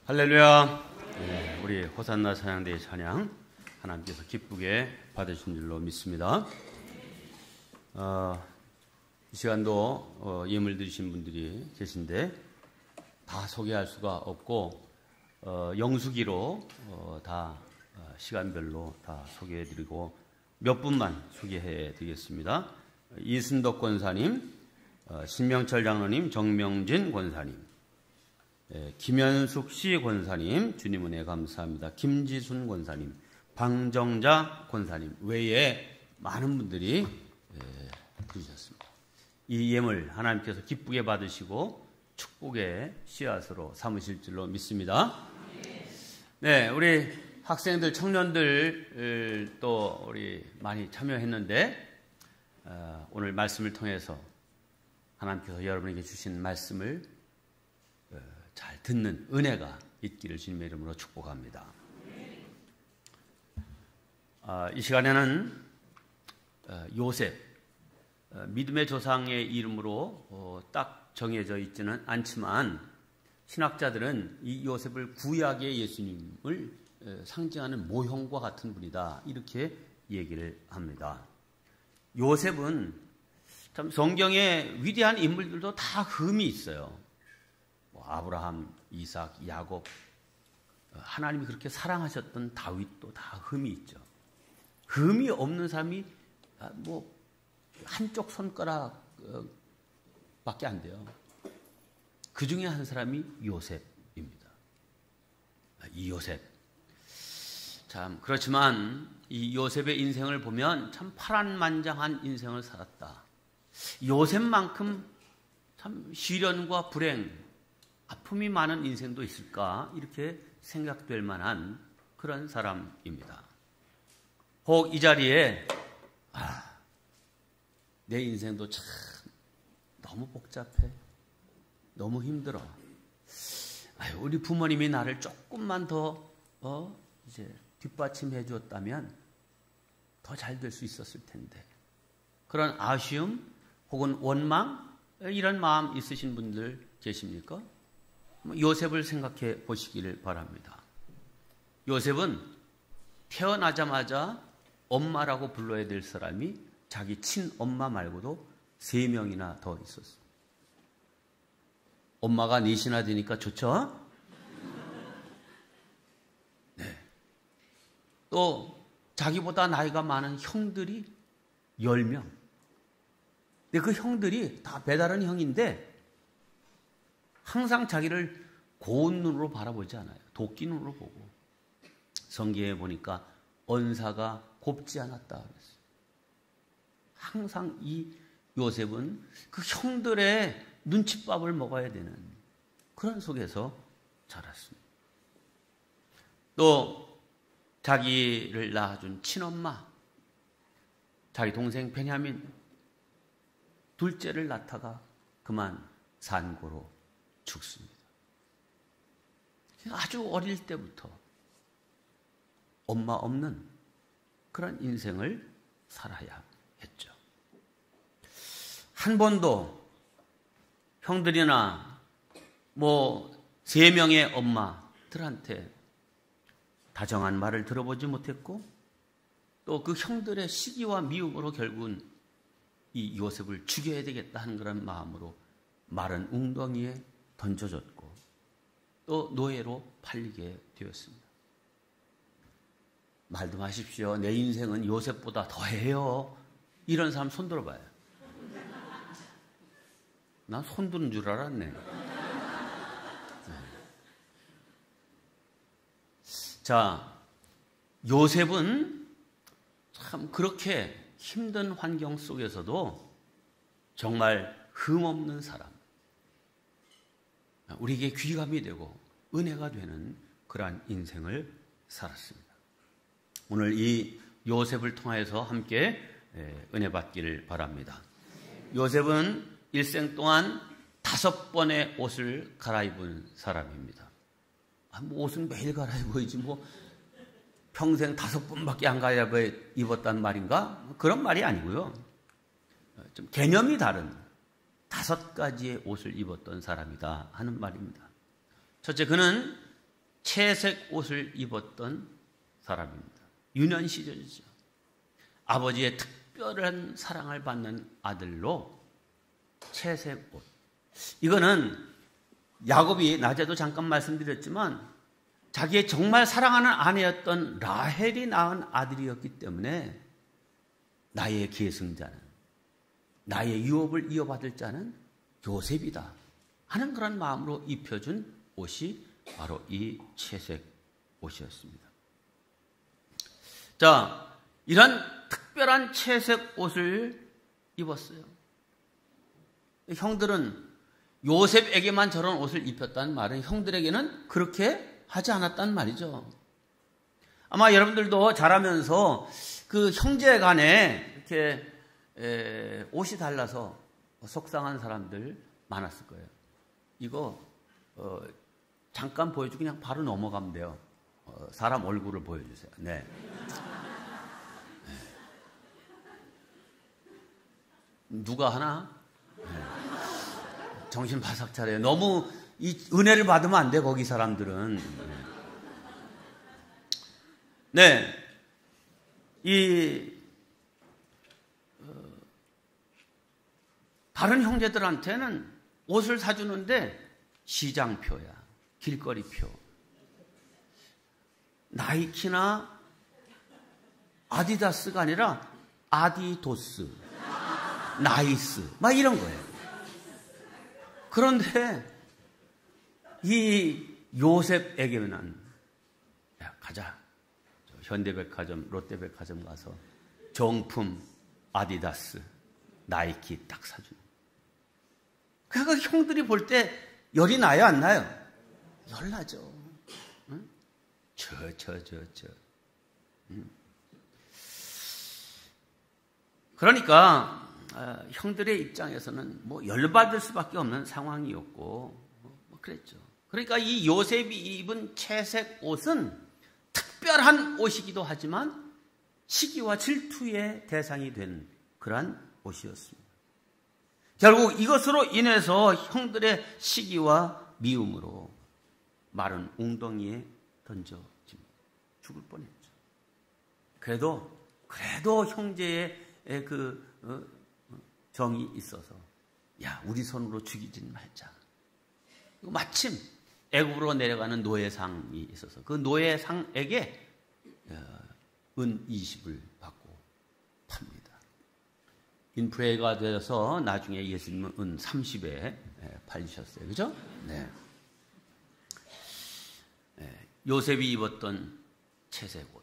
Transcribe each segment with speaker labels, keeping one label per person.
Speaker 1: 할렐루야. 우리 호산나 찬양대의 찬양 하나님께서 기쁘게 받으신 줄로 믿습니다. 이 시간도 예물 드리신 분들이 계신데 다 소개할 수가 없고 영수기로 다 시간별로 다 소개해드리고 몇 분만 소개해드리겠습니다. 이순덕 권사님, 신명철 장로님, 정명진 권사님, 김현숙 씨 권사님, 주님 은혜 감사합니다. 김지순 권사님, 방정자 권사님 외에 많은 분들이 드리셨습니다. 이 예물 하나님께서 기쁘게 받으시고 축복의 씨앗으로 삼으실 줄로 믿습니다. 네, 우리 학생들, 청년들 또 우리 많이 참여했는데 오늘 말씀을 통해서 하나님께서 여러분에게 주신 말씀을 잘 듣는 은혜가 있기를 주님의 이름으로 축복합니다. 이 시간에는 요셉, 믿음의 조상의 이름으로 딱 정해져 있지는 않지만 신학자들은 이 요셉을 구약의 예수님을 상징하는 모형과 같은 분이다, 이렇게 얘기를 합니다. 요셉은 참 성경의 위대한 인물들도 다 흠이 있어요. 아브라함, 이삭, 야곱, 하나님이 그렇게 사랑하셨던 다윗도 다 흠이 있죠. 흠이 없는 사람이 한쪽 손가락 밖에 안 돼요. 그 중에 한 사람이 요셉입니다. 이 요셉. 참 그렇지만 이 요셉의 인생을 보면 참 파란만장한 인생을 살았다. 요셉만큼 참 시련과 불행, 아픔이 많은 인생도 있을까, 이렇게 생각될 만한 그런 사람입니다. 혹 이 자리에 내 인생도 참 너무 복잡해, 너무 힘들어, 우리 부모님이 나를 조금만 더 이제 뒷받침해 주었다면 더 잘 될 수 있었을 텐데, 그런 아쉬움 혹은 원망, 이런 마음 있으신 분들 계십니까? 요셉을 생각해 보시기를 바랍니다. 요셉은 태어나자마자 엄마라고 불러야 될 사람이 자기 친엄마 말고도 3명이나 더 있었어요. 엄마가 4이나 되니까 좋죠? 네. 또 자기보다 나이가 많은 형들이 10명. 근데 그 형들이 다 배다른 형인데 항상 자기를 고운 눈으로 바라보지 않아요. 도끼 눈으로 보고. 성경에 보니까 언사가 곱지 않았다 그랬어요. 항상 이 요셉은 그 형들의 눈칫밥을 먹어야 되는 그런 속에서 자랐습니다. 또 자기를 낳아준 친엄마, 자기 동생 베냐민, 둘째를 낳다가 그만 산고로 죽습니다. 아주 어릴 때부터 엄마 없는 그런 인생을 살아야 했죠. 한 번도 형들이나 3명의 엄마들한테 다정한 말을 들어보지 못했고, 또 그 형들의 시기와 미움으로 결국은 이 요셉을 죽여야 되겠다 하는 그런 마음으로 마른 웅덩이에 던져졌고 또 노예로 팔리게 되었습니다. 말도 마십시오. 내 인생은 요셉보다 더해요. 이런 사람 손 들어봐요. 난 손 드는 줄 알았네. 자, 요셉은 참 그렇게 힘든 환경 속에서도 정말 흠없는 사람, 우리에게 귀감이 되고 은혜가 되는 그러한 인생을 살았습니다. 오늘 이 요셉을 통해서 함께 은혜 받기를 바랍니다. 요셉은 일생 동안 5번의 옷을 갈아입은 사람입니다. 옷은 매일 갈아입어야지 평생 5번밖에 안 갈아입었단 말인가? 그런 말이 아니고요. 좀 개념이 다른 5가지의 옷을 입었던 사람이다 하는 말입니다. 첫째, 그는 채색 옷을 입었던 사람입니다. 유년 시절이죠. 아버지의 특별한 사랑을 받는 아들로 채색 옷. 이거는 야곱이 낮에도 잠깐 말씀드렸지만 자기의 정말 사랑하는 아내였던 라헬이 낳은 아들이었기 때문에 나의 계승자는, 나의 유업을 이어받을 자는 요셉이다 하는 그런 마음으로 입혀준 옷이 바로 이 채색 옷이었습니다. 자, 이런 특별한 채색 옷을 입었어요. 형들은 요셉에게만 저런 옷을 입혔다는 말은 형들에게는 그렇게 하지 않았단 말이죠. 아마 여러분들도 자라면서 그 형제 간에 이렇게 옷이 달라서 속상한 사람들 많았을 거예요. 이거 잠깐 보여주고 그냥 바로 넘어가면 돼요. 사람 얼굴을 보여주세요. 네. 누가 하나? 네. 정신 바싹 차려요. 너무 이 은혜를 받으면 안 돼, 거기 사람들은. 네. 다른 형제들한테는 옷을 사주는데 시장표야, 길거리표. 나이키나 아디다스가 아니라 아디도스, 나이스, 막 이런 거예요. 그런데 이 요셉에게는 야, 가자. 현대백화점, 롯데백화점 가서 정품 아디다스, 나이키 딱 사주는. 그러니까 형들이 볼 때 열이 나요, 안 나요? 열나죠. 응? 그러니까 형들의 입장에서는 뭐 열받을 수밖에 없는 상황이었고 뭐 그랬죠. 그러니까 이 요셉이 입은 채색 옷은 특별한 옷이기도 하지만 시기와 질투의 대상이 된 그러한 옷이었습니다. 결국 이것으로 인해서 형들의 시기와 미움으로 마른 웅덩이에 던져집니다. 죽을 뻔했죠. 그래도 형제의 정이 있어서 야, 우리 손으로 죽이진 말자. 마침 애굽으로 내려가는 노예상이 있어서 그 노예상에게 은 20을 받고 팝니다. 인프레가 되어서 나중에 예수님은 은 30에 팔리셨어요. 그죠? 네. 요셉이 입었던 채색 옷,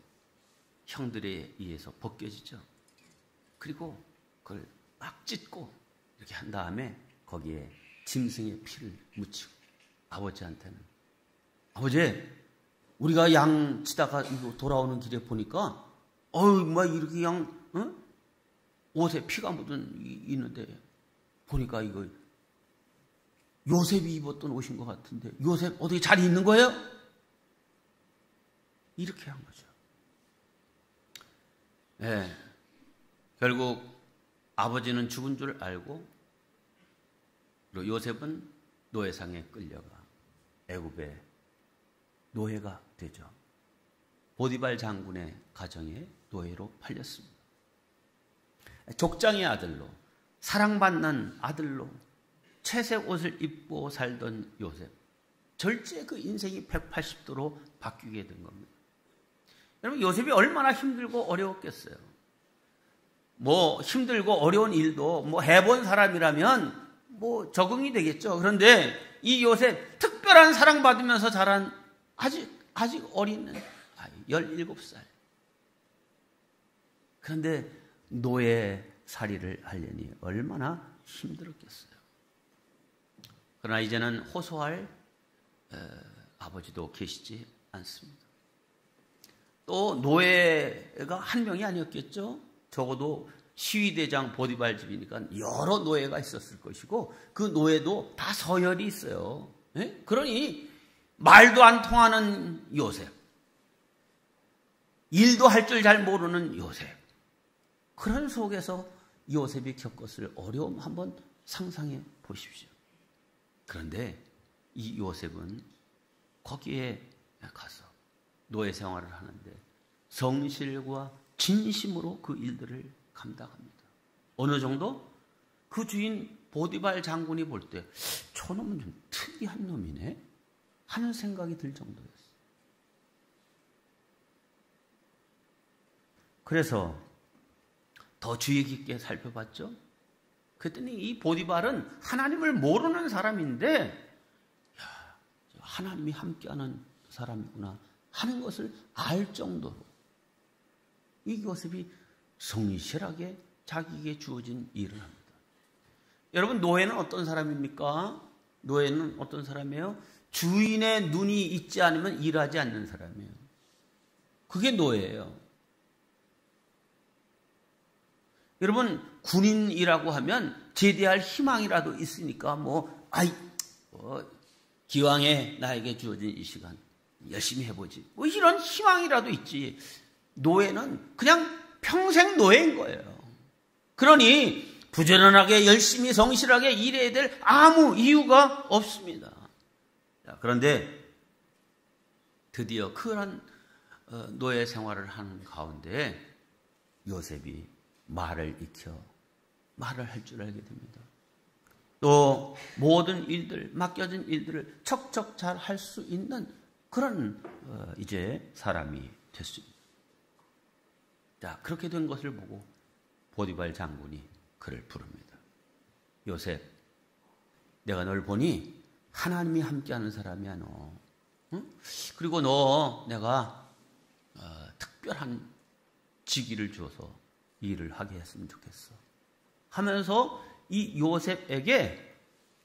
Speaker 1: 형들에 의해서 벗겨지죠. 그리고 그걸 막 찢고 이렇게 한 다음에 거기에 짐승의 피를 묻히고 아버지한테는 아버지, 우리가 양 치다가 돌아오는 길에 보니까 막 이렇게 옷에 피가 묻은 있는데 보니까 이거 요셉이 입었던 옷인 것 같은데 요셉 어떻게 잘 있는 거예요? 이렇게 한 거죠. 네. 결국 아버지는 죽은 줄 알고 그리고 요셉은 노예상에 끌려가 애굽의 노예가 되죠. 보디발 장군의 가정에 노예로 팔렸습니다. 족장의 아들로, 사랑받는 아들로 채색 옷을 입고 살던 요셉. 절제 그 인생이 180도로 바뀌게 된 겁니다. 여러분, 요셉이 얼마나 힘들고 어려웠겠어요. 뭐 힘들고 어려운 일도 뭐 해본 사람이라면 뭐 적응이 되겠죠. 그런데 이 요셉 특별한 사랑받으면서 자란 아직 어린 아이 17살. 그런데 노예살이를 하려니 얼마나 힘들었겠어요. 그러나 이제는 호소할 아버지도 계시지 않습니다. 또 노예가 한 명이 아니었겠죠. 적어도 시위대장 보디발 집이니까 여러 노예가 있었을 것이고 그 노예도 다 서열이 있어요. 네? 그러니 말도 안 통하는 요셉, 일도 할 줄 잘 모르는 요셉, 그런 속에서 요셉이 겪었을 어려움 한번 상상해 보십시오. 그런데 이 요셉은 거기에 가서 노예 생활을 하는데 성실과 진심으로 그 일들을 감당합니다. 어느 정도? 그 주인 보디발 장군이 볼 때 저놈은 좀 특이한 놈이네 하는 생각이 들 정도였어요. 그래서 더 주의 깊게 살펴봤죠. 그랬더니 이 보디발은 하나님을 모르는 사람인데 하나님이 함께하는 사람이구나 하는 것을 알 정도로 이 요셉이 성실하게 자기에게 주어진 일을 합니다. 여러분, 노예는 어떤 사람입니까? 노예는 어떤 사람이에요? 주인의 눈이 있지 않으면 일하지 않는 사람이에요. 그게 노예예요. 여러분, 군인이라고 하면 제대할 희망이라도 있으니까 기왕에 나에게 주어진 이 시간 열심히 해보지. 이런 희망이라도 있지. 노예는 그냥 평생 노예인 거예요. 그러니 부지런하게 열심히 성실하게 일해야 될 아무 이유가 없습니다. 그런데 드디어 그런 노예 생활을 하는 가운데 요셉이 말을 익혀 말을 할 줄 알게 됩니다. 또 모든 일들, 맡겨진 일들을 척척 잘 할 수 있는 그런 이제 사람이 됐습니다. 자, 그렇게 된 것을 보고 보디발 장군이 그를 부릅니다. 요셉, 내가 널 보니 하나님이 함께하는 사람이야, 너. 응? 그리고 너 내가 특별한 직위를 줘서 일을 하게 했으면 좋겠어. 하면서 이 요셉에게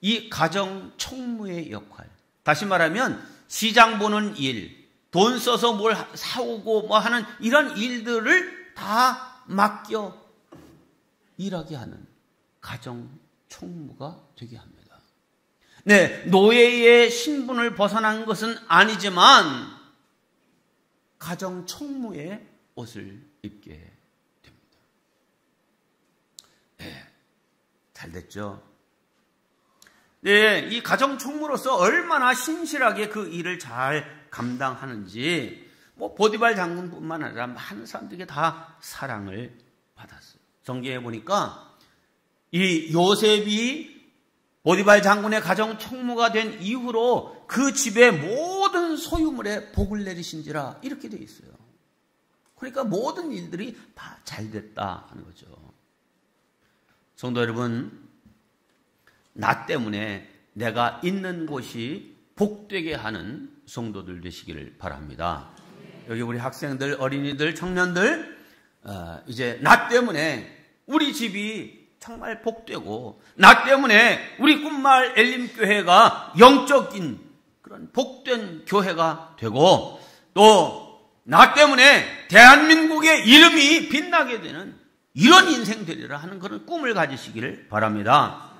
Speaker 1: 이 가정 총무의 역할, 다시 말하면 시장 보는 일, 돈 써서 뭘 사오고 뭐 하는 이런 일들을 다 맡겨 일하게 하는 가정 총무가 되게 합니다. 네, 노예의 신분을 벗어난 것은 아니지만 가정 총무의 옷을 입게 됩니다. 네, 잘 됐죠? 네, 이 가정 총무로서 얼마나 신실하게 그 일을 잘 감당하는지 보디발 장군뿐만 아니라 많은 사람들에게 다 사랑을 받았어요. 성경에 보니까 이 요셉이 보디발 장군의 가정 총무가 된 이후로 그 집의 모든 소유물에 복을 내리신지라 이렇게 되어 있어요. 그러니까 모든 일들이 다 잘 됐다 하는 거죠. 성도 여러분, 나 때문에 내가 있는 곳이 복되게 하는 성도들 되시기를 바랍니다. 여기 우리 학생들, 어린이들, 청년들, 이제 나 때문에 우리 집이 정말 복되고, 나 때문에 우리 꿈마을 엘림교회가 영적인 그런 복된 교회가 되고, 또 나 때문에 대한민국의 이름이 빛나게 되는 이런 인생 되리라 하는 그런 꿈을 가지시기를 바랍니다.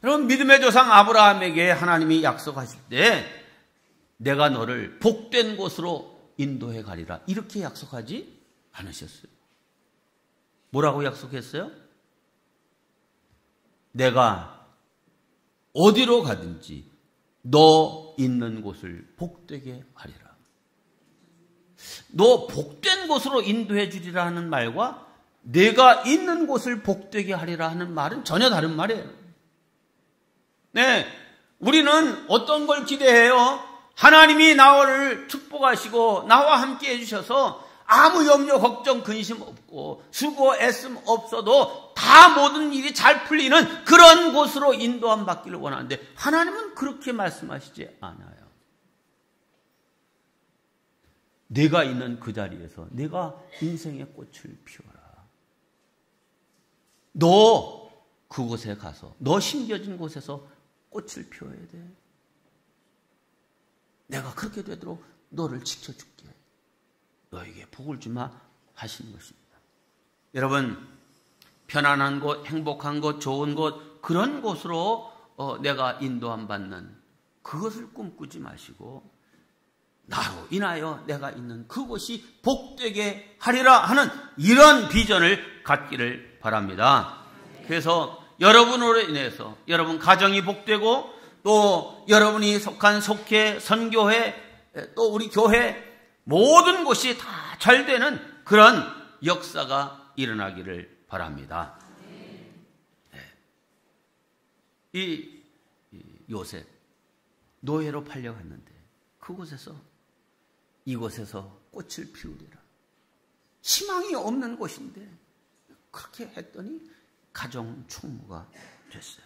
Speaker 1: 여러분, 믿음의 조상 아브라함에게 하나님이 약속하실 때 내가 너를 복된 곳으로 인도해 가리라 이렇게 약속하지 않으셨어요. 뭐라고 약속했어요? 내가 어디로 가든지 너 있는 곳을 복되게 하리라. 너 복된 곳으로 인도해 주리라 하는 말과 내가 있는 곳을 복되게 하리라 하는 말은 전혀 다른 말이에요. 네, 우리는 어떤 걸 기대해요? 하나님이 나를 축복하시고 나와 함께 해주셔서 아무 염려, 걱정, 근심 없고 수고, 애씀 없어도 다 모든 일이 잘 풀리는 그런 곳으로 인도함 받기를 원하는데 하나님은 그렇게 말씀하시지 않아요. 내가 있는 그 자리에서 내가 인생의 꽃을 피워라. 너 그곳에 가서 너 심겨진 곳에서 꽃을 피워야 돼. 내가 그렇게 되도록 너를 지켜줄게. 너에게 복을 주마 하시는 것입니다. 여러분, 편안한 곳, 행복한 곳, 좋은 곳, 그런 곳으로 내가 인도함 받는 그것을 꿈꾸지 마시고 나로 인하여 내가 있는 그곳이 복되게 하리라 하는 이런 비전을 갖기를 바랍니다. 그래서 여러분으로 인해서 여러분 가정이 복되고 또 여러분이 속한 속회, 선교회, 또 우리 교회 모든 곳이 다 잘 되는 그런 역사가 일어나기를 바랍니다. 이 요셉 노예로 팔려갔는데 그곳에서 이곳에서 꽃을 피우리라. 희망이 없는 곳인데 그렇게 했더니 가정 총무가 됐어요.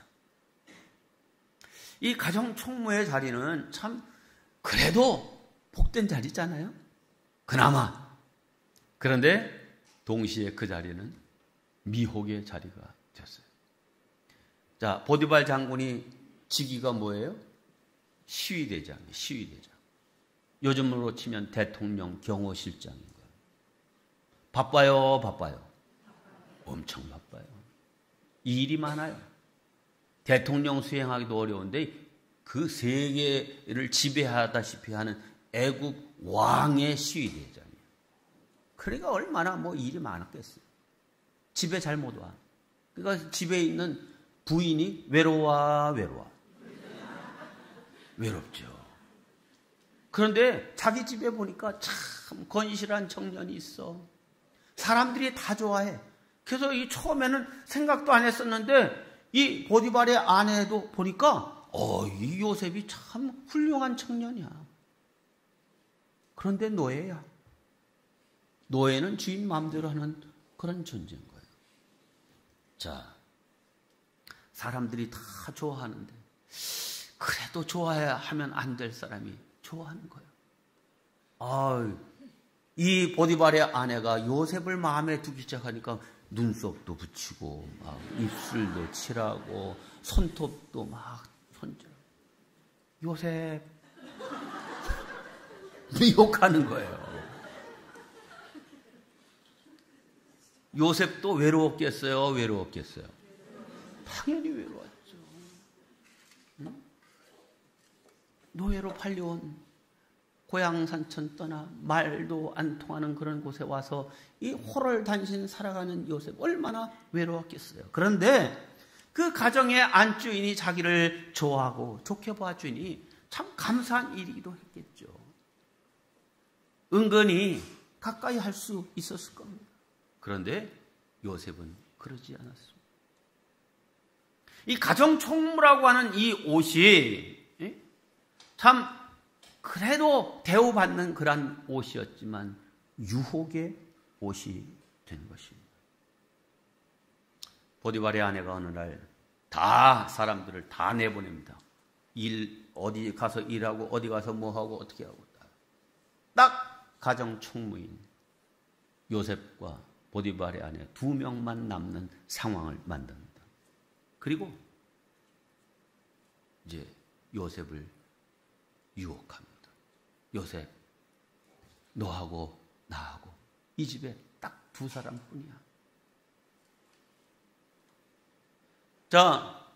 Speaker 1: 이 가정 총무의 자리는 참 그래도 복된 자리잖아요. 그나마. 그런데 동시에 그 자리는 미혹의 자리가 됐어요. 자, 보디발 장군이 직위가 뭐예요? 시위대장이에요. 시위대장. 요즘으로 치면 대통령 경호실장인 거예요. 바빠요, 바빠요. 엄청 바빠요. 일이 많아요. 대통령 수행하기도 어려운데 그 세계를 지배하다시피 하는 애국 왕의 시위대장이에요. 그러니까 얼마나 뭐 일이 많았겠어요. 집에 잘 못 와. 그러니까 집에 있는 부인이 외로워. 외롭죠. 그런데 자기 집에 보니까 참 건실한 청년이 있어. 사람들이 다 좋아해. 그래서 이 처음에는 생각도 안 했었는데 이 보디발의 아내도 보니까 이 요셉이 참 훌륭한 청년이야. 그런데 노예야. 노예는 주인 마음대로 하는 그런 존재인 거예요. 자, 사람들이 다 좋아하는데 그래도 좋아하면 안 될 사람이 좋아하는 거예요. 이 보디발의 아내가 요셉을 마음에 두기 시작하니까 눈썹도 붙이고 막 입술도 칠하고 손톱도 막 손질하고 요셉 미혹하는 거예요. 요셉도 외로웠겠어요? 외로웠겠어요? 당연히 외로웠죠. 노예로 팔려온 고향 산천 떠나 말도 안 통하는 그런 곳에 와서 이 호롤단신 살아가는 요셉 얼마나 외로웠겠어요. 그런데 그 가정의 안주인이 자기를 좋아하고 좋게 봐주니 참 감사한 일이기도 했겠죠. 은근히 가까이 할 수 있었을 겁니다. 그런데 요셉은 그러지 않았습니다. 이 가정 총무라고 하는 이 옷이 참 그래도 대우받는 그런 옷이었지만 유혹의 옷이 된 것입니다. 보디발의 아내가 어느 날 다 사람들을 다 내보냅니다. 어디 가서 일하고 어디 가서 뭐하고 어떻게 하고 딱 가정 총무인 요셉과 보디발의 아내 2명만 남는 상황을 만듭니다. 그리고 이제 요셉을 유혹합니다. 요셉, 너하고 나하고 이 집에 딱 2 사람뿐이야. 자,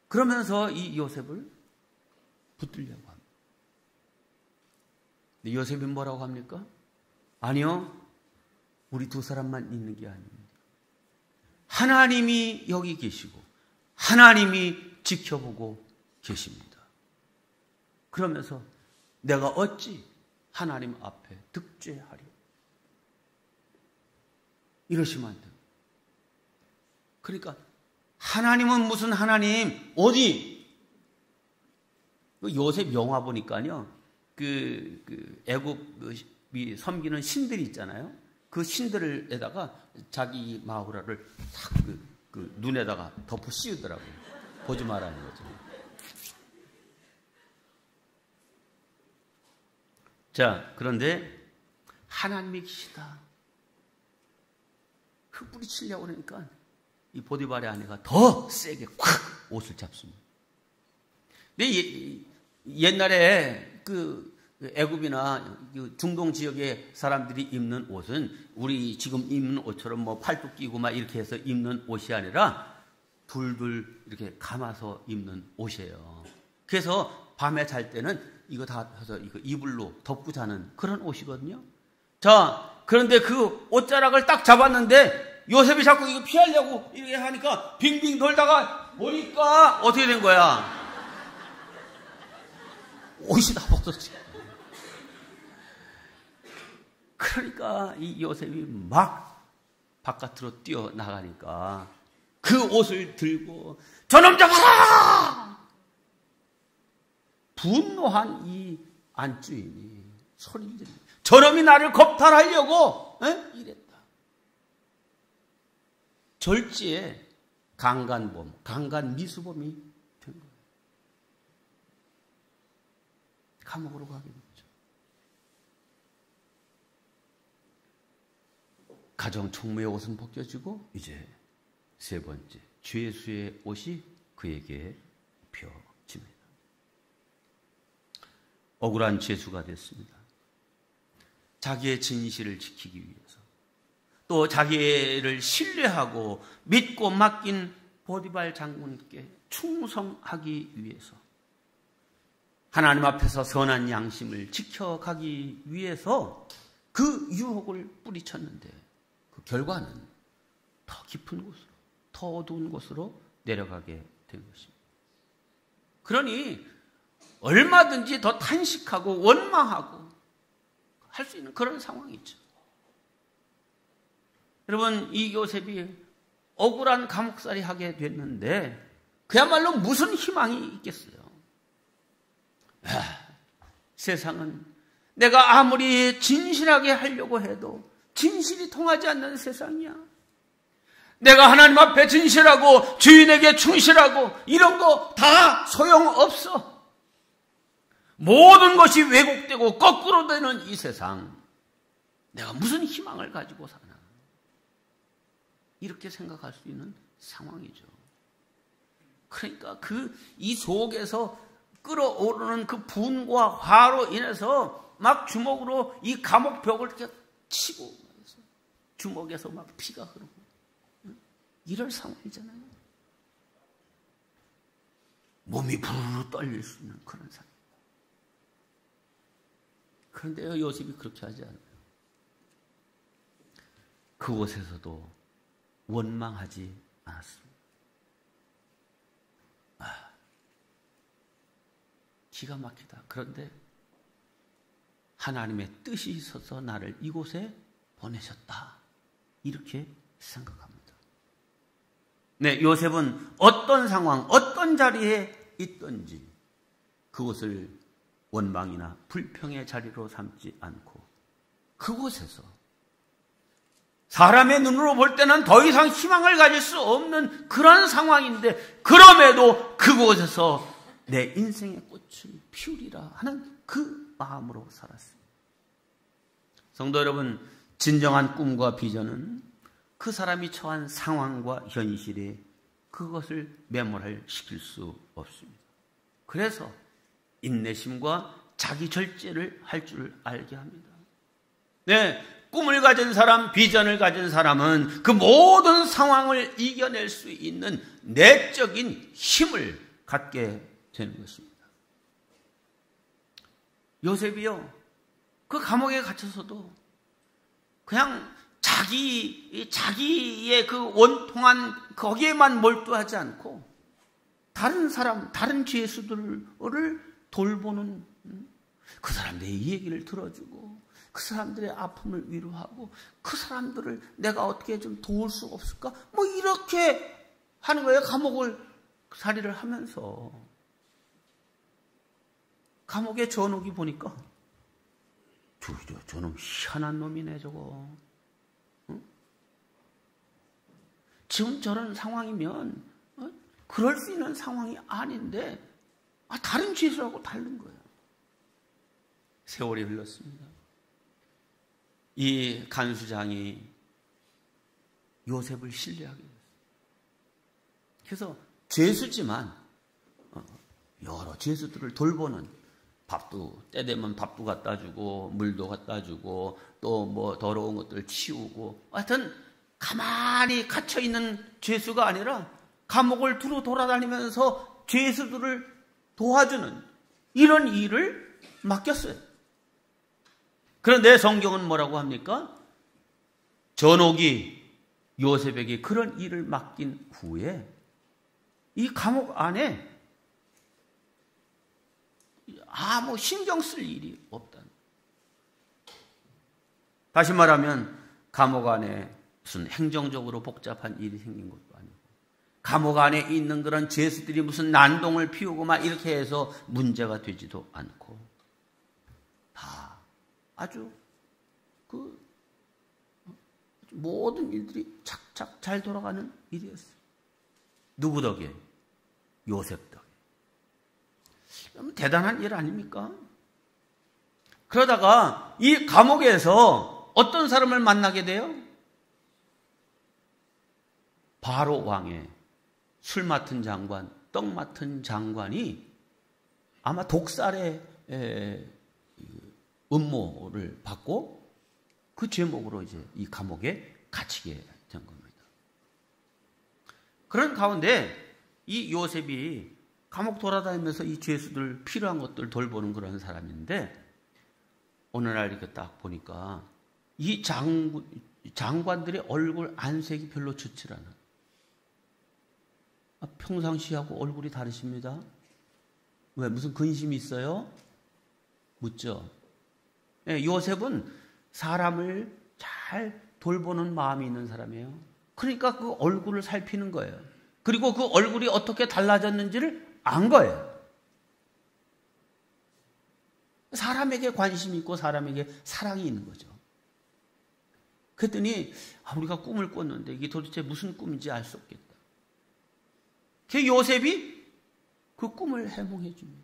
Speaker 1: 그러면서 이 요셉을 붙들려고 합니다. 근데 요셉이 뭐라고 합니까? 아니요, 우리 2 사람만 있는 게 아닙니다. 하나님이 여기 계시고 하나님이 지켜보고 계십니다. 그러면서 내가 어찌 하나님 앞에 득죄하리? 이러시면 안 돼요. 그러니까 하나님은 무슨 하나님? 어디? 요셉 영화 보니까요. 애굽이 섬기는 신들이 있잖아요. 그 신들에다가 자기 마우라를 탁 눈에다가 덮어 씌우더라고요. 보지 말라는 거죠. 자, 그런데 하나님이 계시다. 뿌리치려고 그러니까 이 보디발의 아내가 더 세게 콱 옷을 잡습니다. 근데 옛날에 애굽이나 중동 지역의 사람들이 입는 옷은 우리 지금 입는 옷처럼 뭐 팔뚝 끼고 막 이렇게 해서 입는 옷이 아니라 둘둘 이렇게 감아서 입는 옷이에요. 그래서 밤에 잘 때는 이거 다 해서 이거 이불로 덮고 자는 그런 옷이거든요. 자, 그런데 그 옷자락을 딱 잡았는데 요셉이 자꾸 이거 피하려고 이렇게 하니까 빙빙 돌다가 보니까 어떻게 된 거야? 옷이 다 벗어지고 그러니까 이 요셉이 막 바깥으로 뛰어나가니까 그 옷을 들고 저놈 잡아라! 분노한 이 안주인이 소리를 지르고 저놈이 나를 겁탈하려고 이랬다. 졸지에 강간미수범이 된 거예요. 감옥으로 가게 됐죠. 가정 총무의 옷은 벗겨지고 이제 세 번째 죄수의 옷이 그에게 입혀집니다. 억울한 죄수가 됐습니다. 자기의 진실을 지키기 위해서 또 자기를 신뢰하고 믿고 맡긴 보디발 장군께 충성하기 위해서 하나님 앞에서 선한 양심을 지켜가기 위해서 그 유혹을 뿌리쳤는데 그 결과는 더 깊은 곳으로, 더 어두운 곳으로 내려가게 된 것입니다. 그러니 얼마든지 더 탄식하고 원망하고 할 수 있는 그런 상황이죠. 여러분, 이 요셉이 억울한 감옥살이 하게 됐는데 그야말로 무슨 희망이 있겠어요? 세상은 내가 아무리 진실하게 하려고 해도 진실이 통하지 않는 세상이야. 내가 하나님 앞에 진실하고 주인에게 충실하고 이런 거 다 소용없어. 모든 것이 왜곡되고 거꾸로 되는 이 세상, 내가 무슨 희망을 가지고 사나? 이렇게 생각할 수 있는 상황이죠. 그러니까 이 속에서 끓어오르는 그 분과 화로 인해서 막 주먹으로 이 감옥 벽을 이렇게 치고 주먹에서 막 피가 흐르고 이럴 상황이잖아요. 몸이 부르르 떨릴 수 있는 그런 상황. 그런데 요셉이 그렇게 하지 않아요. 그곳에서도 원망하지 않았습니다. 기가 막히다. 그런데 하나님의 뜻이 있어서 나를 이곳에 보내셨다. 이렇게 생각합니다. 네, 요셉은 어떤 상황, 어떤 자리에 있든지 그곳을 원망이나 불평의 자리로 삼지 않고 그곳에서 사람의 눈으로 볼 때는 더 이상 희망을 가질 수 없는 그런 상황인데 그럼에도 그곳에서 내 인생의 꽃을 피우리라 하는 그 마음으로 살았습니다. 성도 여러분, 진정한 꿈과 비전은 그 사람이 처한 상황과 현실에 그것을 매몰시킬 수 없습니다. 그래서 인내심과 자기 절제를 할 줄 알게 합니다. 네, 꿈을 가진 사람, 비전을 가진 사람은 그 모든 상황을 이겨낼 수 있는 내적인 힘을 갖게 되는 것입니다. 요셉이요, 그 감옥에 갇혀서도 그냥 자기의 그 원통한 거기에만 몰두하지 않고 다른 사람, 다른 죄수들을 돌보는 그 사람들의 얘기를 들어주고 그 사람들의 아픔을 위로하고 그 사람들을 내가 어떻게 좀 도울 수 없을까? 뭐 이렇게 하는 거예요. 감옥을 살이를 하면서. 감옥에 전옥이 보니까 저놈 희한한 놈이네 저거. 응? 지금 저런 상황이면 그럴 수 있는 상황이 아닌데 다른 죄수하고 다른 거예요. 세월이 흘렀습니다. 이 간수장이 요셉을 신뢰하게 됐어요. 그래서 죄수지만 여러 죄수들을 돌보는 밥도 때 되면 밥도 갖다 주고 물도 갖다 주고 또 뭐 더러운 것들 치우고 하여튼 가만히 갇혀 있는 죄수가 아니라 감옥을 두루 돌아다니면서 죄수들을 도와주는 이런 일을 맡겼어요. 그런데 성경은 뭐라고 합니까? 전옥이 요셉에게 그런 일을 맡긴 후에 이 감옥 안에 아무 신경 쓸 일이 없다는. 다시 말하면 감옥 안에 무슨 행정적으로 복잡한 일이 생긴 것도 아니고, 감옥 안에 있는 그런 죄수들이 무슨 난동을 피우고 막 이렇게 해서 문제가 되지도 않고, 다 아주 모든 일들이 착착 잘 돌아가는 일이었어요. 누구 덕에? 요셉 덕에. 대단한 일 아닙니까? 그러다가 이 감옥에서 어떤 사람을 만나게 돼요? 바로 왕의 술 맡은 장관, 떡 맡은 장관이 아마 독살의 음모를 받고 그 제목으로 이제 이 감옥에 갇히게 된 겁니다. 그런 가운데 이 요셉이 감옥 돌아다니면서 이 죄수들 필요한 것들 돌보는 그런 사람인데, 어느 날 이렇게 딱 보니까 이 장관들의 얼굴 안색이 별로 좋지 않아. 평상시하고 얼굴이 다르십니다. 왜? 무슨 근심이 있어요? 묻죠. 요셉은 사람을 잘 돌보는 마음이 있는 사람이에요. 그러니까 그 얼굴을 살피는 거예요. 그리고 그 얼굴이 어떻게 달라졌는지를 안 거예요. 사람에게 관심이 있고 사람에게 사랑이 있는 거죠. 그랬더니 우리가 꿈을 꿨는데 이게 도대체 무슨 꿈인지 알 수 없겠다. 그 요셉이 그 꿈을 해몽해 줍니다.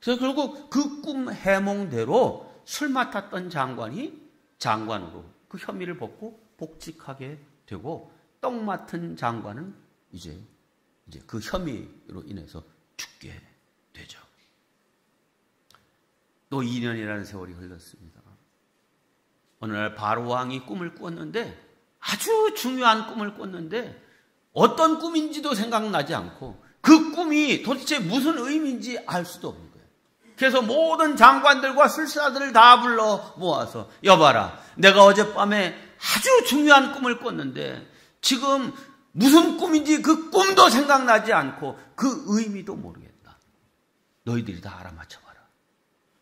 Speaker 1: 그래서 결국 그 꿈 해몽대로 술 맡았던 장관이 장관으로 그 혐의를 벗고 복직하게 되고, 떡 맡은 장관은 이제 그 혐의로 인해서 죽게 되죠. 또 2년이라는 세월이 흘렀습니다. 어느 날 바로 왕이 꿈을 꿨는데, 아주 중요한 꿈을 꿨는데 어떤 꿈인지도 생각나지 않고 그 꿈이 도대체 무슨 의미인지 알 수도 없는 거예요. 그래서 모든 장관들과 술사들을 다 불러 모아서, 여봐라, 내가 어젯밤에 아주 중요한 꿈을 꿨는데 지금 무슨 꿈인지 그 꿈도 생각나지 않고 그 의미도 모르겠다. 너희들이 다 알아맞혀봐라.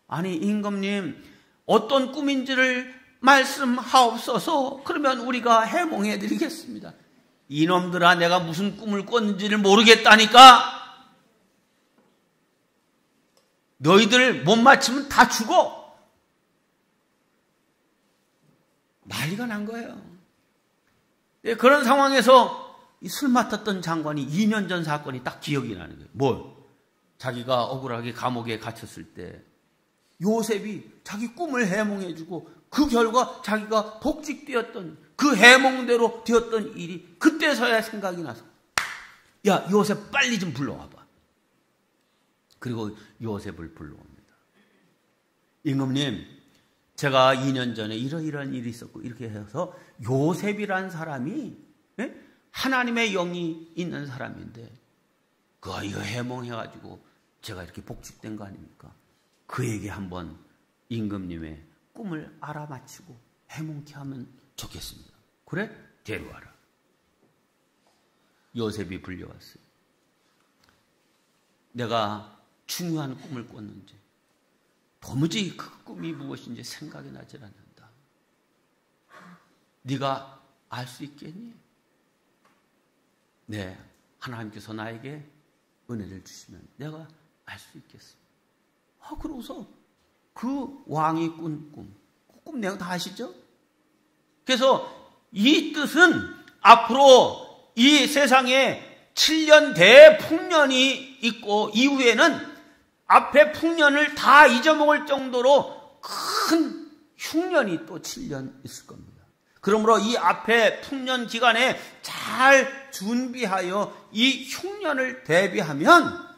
Speaker 1: 아니, 임금님, 어떤 꿈인지를 말씀하옵소서. 그러면 우리가 해몽해 드리겠습니다. 이놈들아, 내가 무슨 꿈을 꿨는지를 모르겠다니까. 너희들 못 맞추면 다 죽어. 난리가 난 거예요. 그런 상황에서 이 술 맡았던 장관이 2년 전 사건이 딱 기억이 나는 거예요. 뭘? 자기가 억울하게 감옥에 갇혔을 때 요셉이 자기 꿈을 해몽해주고 그 결과 자기가 복직되었던 그 해몽대로 되었던 일이 그때서야 생각이 나서, 야, 요셉 빨리 좀 불러와봐. 그리고 요셉을 불러옵니다. 임금님, 제가 2년 전에 이러이러한 일이 있었고 이렇게 해서 요셉이란 사람이 하나님의 영이 있는 사람인데 그가 이거 해몽해가지고 제가 이렇게 복직된 거 아닙니까? 그에게 한번 임금님의 꿈을 알아맞히고 해몽케 하면 좋겠습니다. 그래? 데려와라. 요셉이 불려왔어요. 내가 중요한 꿈을 꿨는지 도무지 그 꿈이 무엇인지 생각이 나질 않는다. 네가 알 수 있겠니? 네, 하나님께서 나에게 은혜를 주시면 내가 알 수 있겠습니다. 그러고서 그 왕이 꾼 꿈 내용 다 아시죠? 그래서 이 뜻은 앞으로 이 세상에 7년 대풍년이 있고 이후에는 앞에 풍년을 다 잊어먹을 정도로 큰 흉년이 또 7년 있을 겁니다. 그러므로 이 앞에 풍년 기간에 잘 준비하여 이 흉년을 대비하면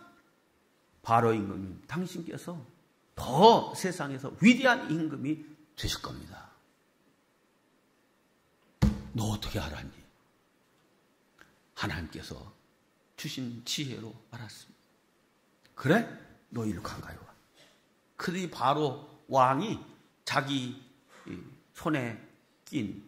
Speaker 1: 바로 임금님, 당신께서 더 세상에서 위대한 임금이 되실 겁니다. 너 어떻게 알았니? 하나님께서 주신 지혜로 알았습니다. 그래? 너 이리로 가까이 와. 그러니 바로 왕이 자기 손에 낀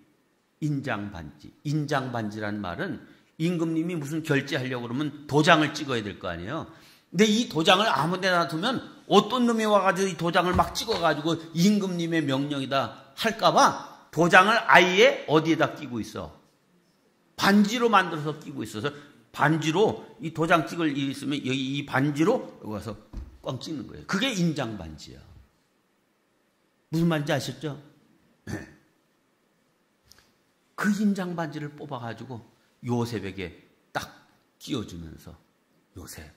Speaker 1: 인장반지란 말은 임금님이 무슨 결제하려고 그러면 도장을 찍어야 될 거 아니에요. 근데 이 도장을 아무 데나 두면 어떤 놈이 와가지고 이 도장을 막 찍어가지고 임금님의 명령이다 할까봐 도장을 아예 어디에다 끼고 있어? 반지로 만들어서 끼고 있어서 반지로 이 도장 찍을 일이 있으면 여기 이 반지로 여기 와서 꽝 찍는 거예요. 그게 인장 반지야. 무슨 말인지 아셨죠? 그 인장 반지를 뽑아가지고 요셉에게 딱 끼워주면서 요셉,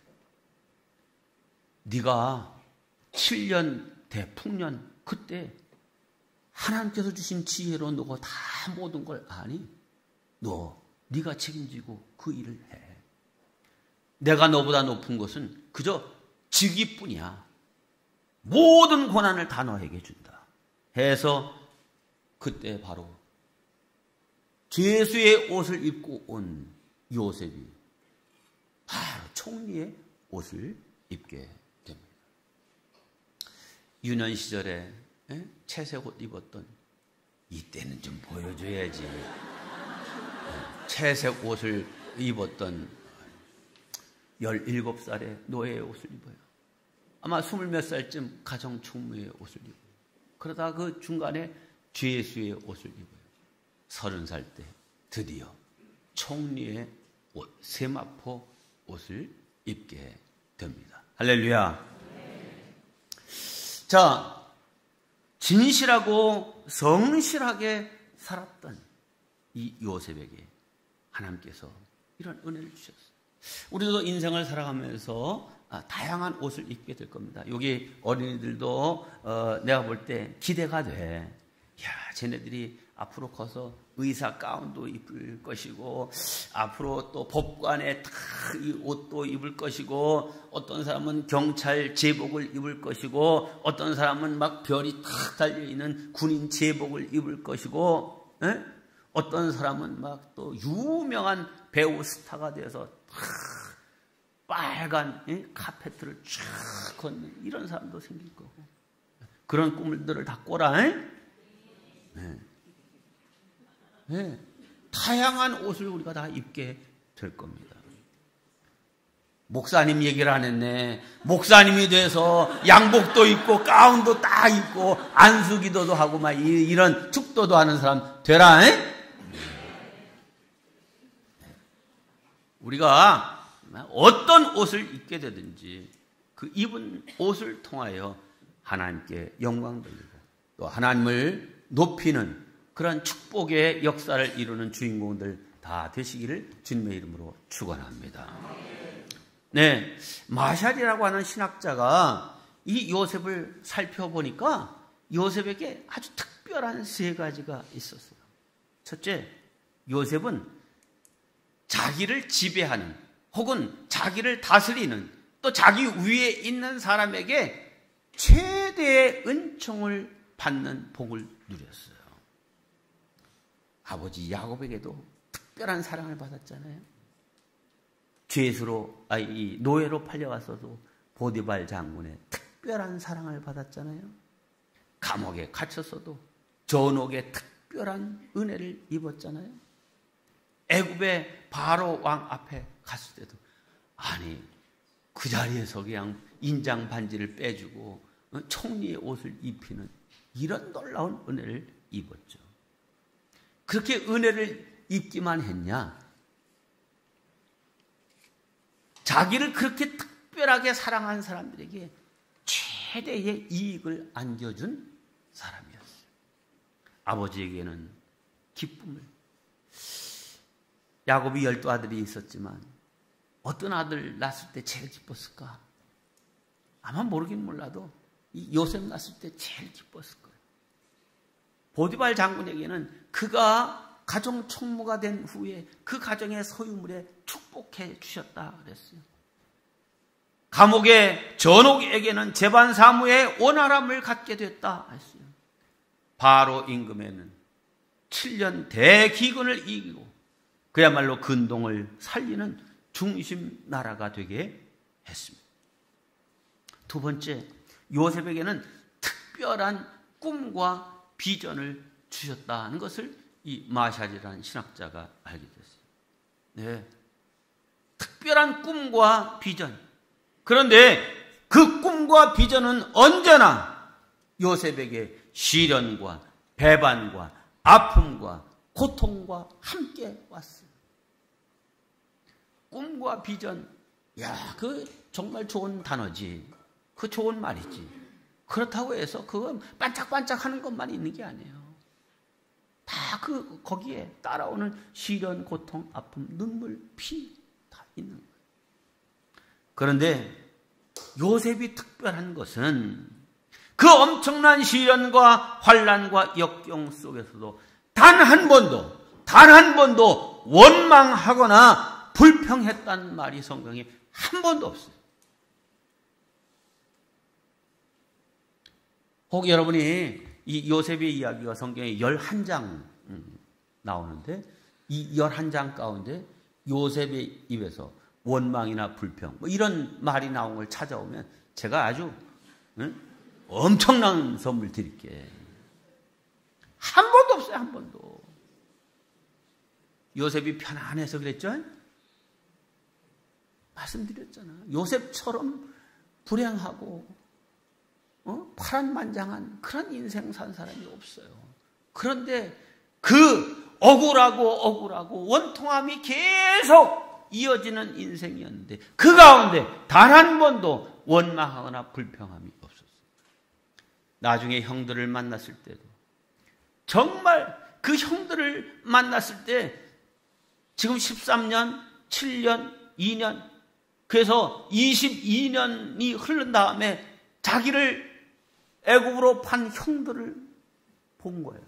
Speaker 1: 네가 7년 대풍년 그때 하나님께서 주신 지혜로 너가 다 모든 걸 아니? 네가 책임지고 그 일을 해. 내가 너보다 높은 것은 그저 직위뿐이야. 모든 고난을 다 너에게 준다. 해서 그때 바로 죄수의 옷을 입고 온 요셉이 바로 총리의 옷을 입게 됩니다. 유년 시절에 채색 옷 입었던 이때는 좀 보여줘야지. 채색 옷을 입었던 17살의 노예의 옷을 입어요. 아마 20몇 살쯤 가정총무의 옷을 입어요. 그러다 그 중간에 죄수의 옷을 입어요. 30살 때 드디어 총리의 옷, 세마포 옷을 입게 됩니다. 할렐루야. 자, 진실하고 성실하게 살았던 이 요셉에게 하나님께서 이런 은혜를 주셨어요. 우리도 인생을 살아가면서 다양한 옷을 입게 될 겁니다. 여기 어린이들도 내가 볼 때 기대가 돼. 야, 쟤네들이 앞으로 커서 의사 가운도 입을 것이고 앞으로 또 법관의 이 옷도 입을 것이고 어떤 사람은 경찰 제복을 입을 것이고 어떤 사람은 막 별이 탁 달려있는 군인 제복을 입을 것이고 어떤 사람은 막 또 유명한 배우 스타가 돼서 빨간 카페트를 쫙 걷는 이런 사람도 생길 거고 그런 꿈들을 다 꿔라. 네. 다양한 옷을 우리가 다 입게 될 겁니다. 목사님 얘기를 안 했네. 목사님이 돼서 양복도 입고 가운도 딱 입고 안수기도도 하고 막 이런 축도도 하는 사람 되라. 우리가 어떤 옷을 입게 되든지 그 입은 옷을 통하여 하나님께 영광 돌리고 또 하나님을 높이는 그런 축복의 역사를 이루는 주인공들 다 되시기를 주님의 이름으로 축원합니다. 네, 마샬이라고 하는 신학자가 이 요셉을 살펴보니까 요셉에게 아주 특별한 세 가지가 있었어요. 첫째, 요셉은 자기를 지배하는 혹은 자기를 다스리는 또 자기 위에 있는 사람에게 최대의 은총을 받는 복을 누렸어요. 아버지 야곱에게도 특별한 사랑을 받았잖아요. 죄수로 이 노예로 팔려왔어도 보디발 장군의 특별한 사랑을 받았잖아요. 감옥에 갇혔어도 전옥의 특별한 은혜를 입었잖아요. 애굽의 바로 왕 앞에 갔을 때도 아니 그 자리에서 그냥 인장 반지를 빼주고 총리의 옷을 입히는 이런 놀라운 은혜를 입었죠. 그렇게 은혜를 입기만 했냐? 자기를 그렇게 특별하게 사랑한 사람들에게 최대의 이익을 안겨준 사람이었어요. 아버지에게는 기쁨을. 야곱이 12아들이 있었지만 어떤 아들 낳았을 때 제일 기뻤을까? 아마 모르긴 몰라도 이 요셉 낳았을 때 제일 기뻤을 거예요. 보디발 장군에게는 그가 가정 총무가 된 후에 그 가정의 소유물에 축복해 주셨다 그랬어요. 감옥의 전옥에게는 재반 사무의 원활함을 갖게 됐다 했어요. 바로 임금에는 7년 대기근을 이기고 그야말로 근동을 살리는 중심 나라가 되게 했습니다. 두 번째, 요셉에게는 특별한 꿈과 비전을 주셨다는 것을 이 마샬이라는 신학자가 알게 됐어요. 네, 특별한 꿈과 비전. 그런데 그 꿈과 비전은 언제나 요셉에게 시련과 배반과 아픔과 고통과 함께 왔어요. 꿈과 비전, 야, 그 정말 좋은 단어지. 그 좋은 말이지. 그렇다고 해서 그건 반짝반짝하는 것만 있는 게 아니에요. 다 거기에 따라오는 시련, 고통, 아픔, 눈물, 피 다 있는 거예요. 그런데 요셉이 특별한 것은 그 엄청난 시련과 환난과 역경 속에서도 단 한 번도 원망하거나 불평했다는 말이 성경에 한 번도 없어요. 혹 여러분이 이 요셉의 이야기가 성경에 11장 나오는데 이 11장 가운데 요셉의 입에서 원망이나 불평 뭐 이런 말이 나온 걸 찾아오면 제가 아주 엄청난 선물 드릴게. 한 번도 없어요. 한 번도. 요셉이 편안해서 그랬죠? 말씀드렸잖아. 요셉처럼 불행하고 파란만장한 그런 인생 산 사람이 없어요. 그런데 그 억울하고 원통함이 계속 이어지는 인생이었는데 그 가운데 단 한 번도 원망하거나 불평함이 없었어요. 나중에 형들을 만났을 때도 정말 그 형들을 만났을 때 지금 13년, 7년, 2년 그래서 22년이 흐른 다음에 자기를 애굽으로 판 형들을 본 거예요.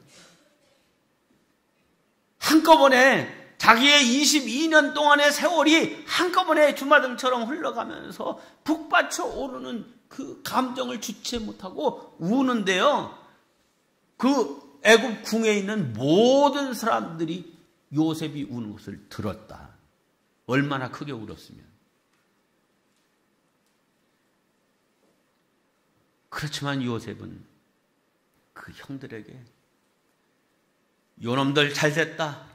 Speaker 1: 한꺼번에 자기의 22년 동안의 세월이 한꺼번에 주마등처럼 흘러가면서 북받쳐 오르는 그 감정을 주체 못하고 우는데요. 그 애굽 궁에 있는 모든 사람들이 요셉이 우는 것을 들었다. 얼마나 크게 울었으면. 그렇지만 요셉은 그 형들에게 요놈들 잘됐다.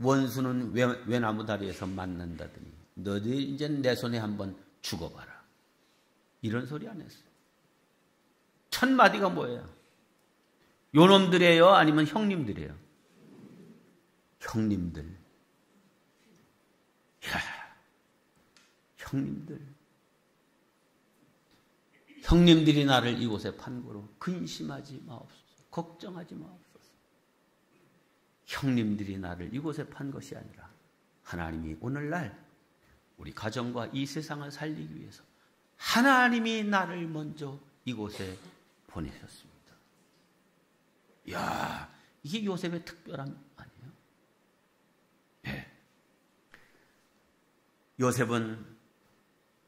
Speaker 1: 원수는 외나무 다리에서 맞는다더니 너희들 이제 내 손에 한번 죽어봐라. 이런 소리 안 했어요. 첫 마디가 뭐예요? 요놈들이에요? 아니면 형님들이에요? 형님들. 야, 형님들. 형님들이 나를 이곳에 판고로 근심하지 마옵소서. 걱정하지 마옵소서. 형님들이 나를 이곳에 판 것이 아니라 하나님이 오늘날 우리 가정과 이 세상을 살리기 위해서 하나님이 나를 먼저 이곳에 보내셨습니다. 이야, 이게 요셉의 특별함 아니에요? 네. 요셉은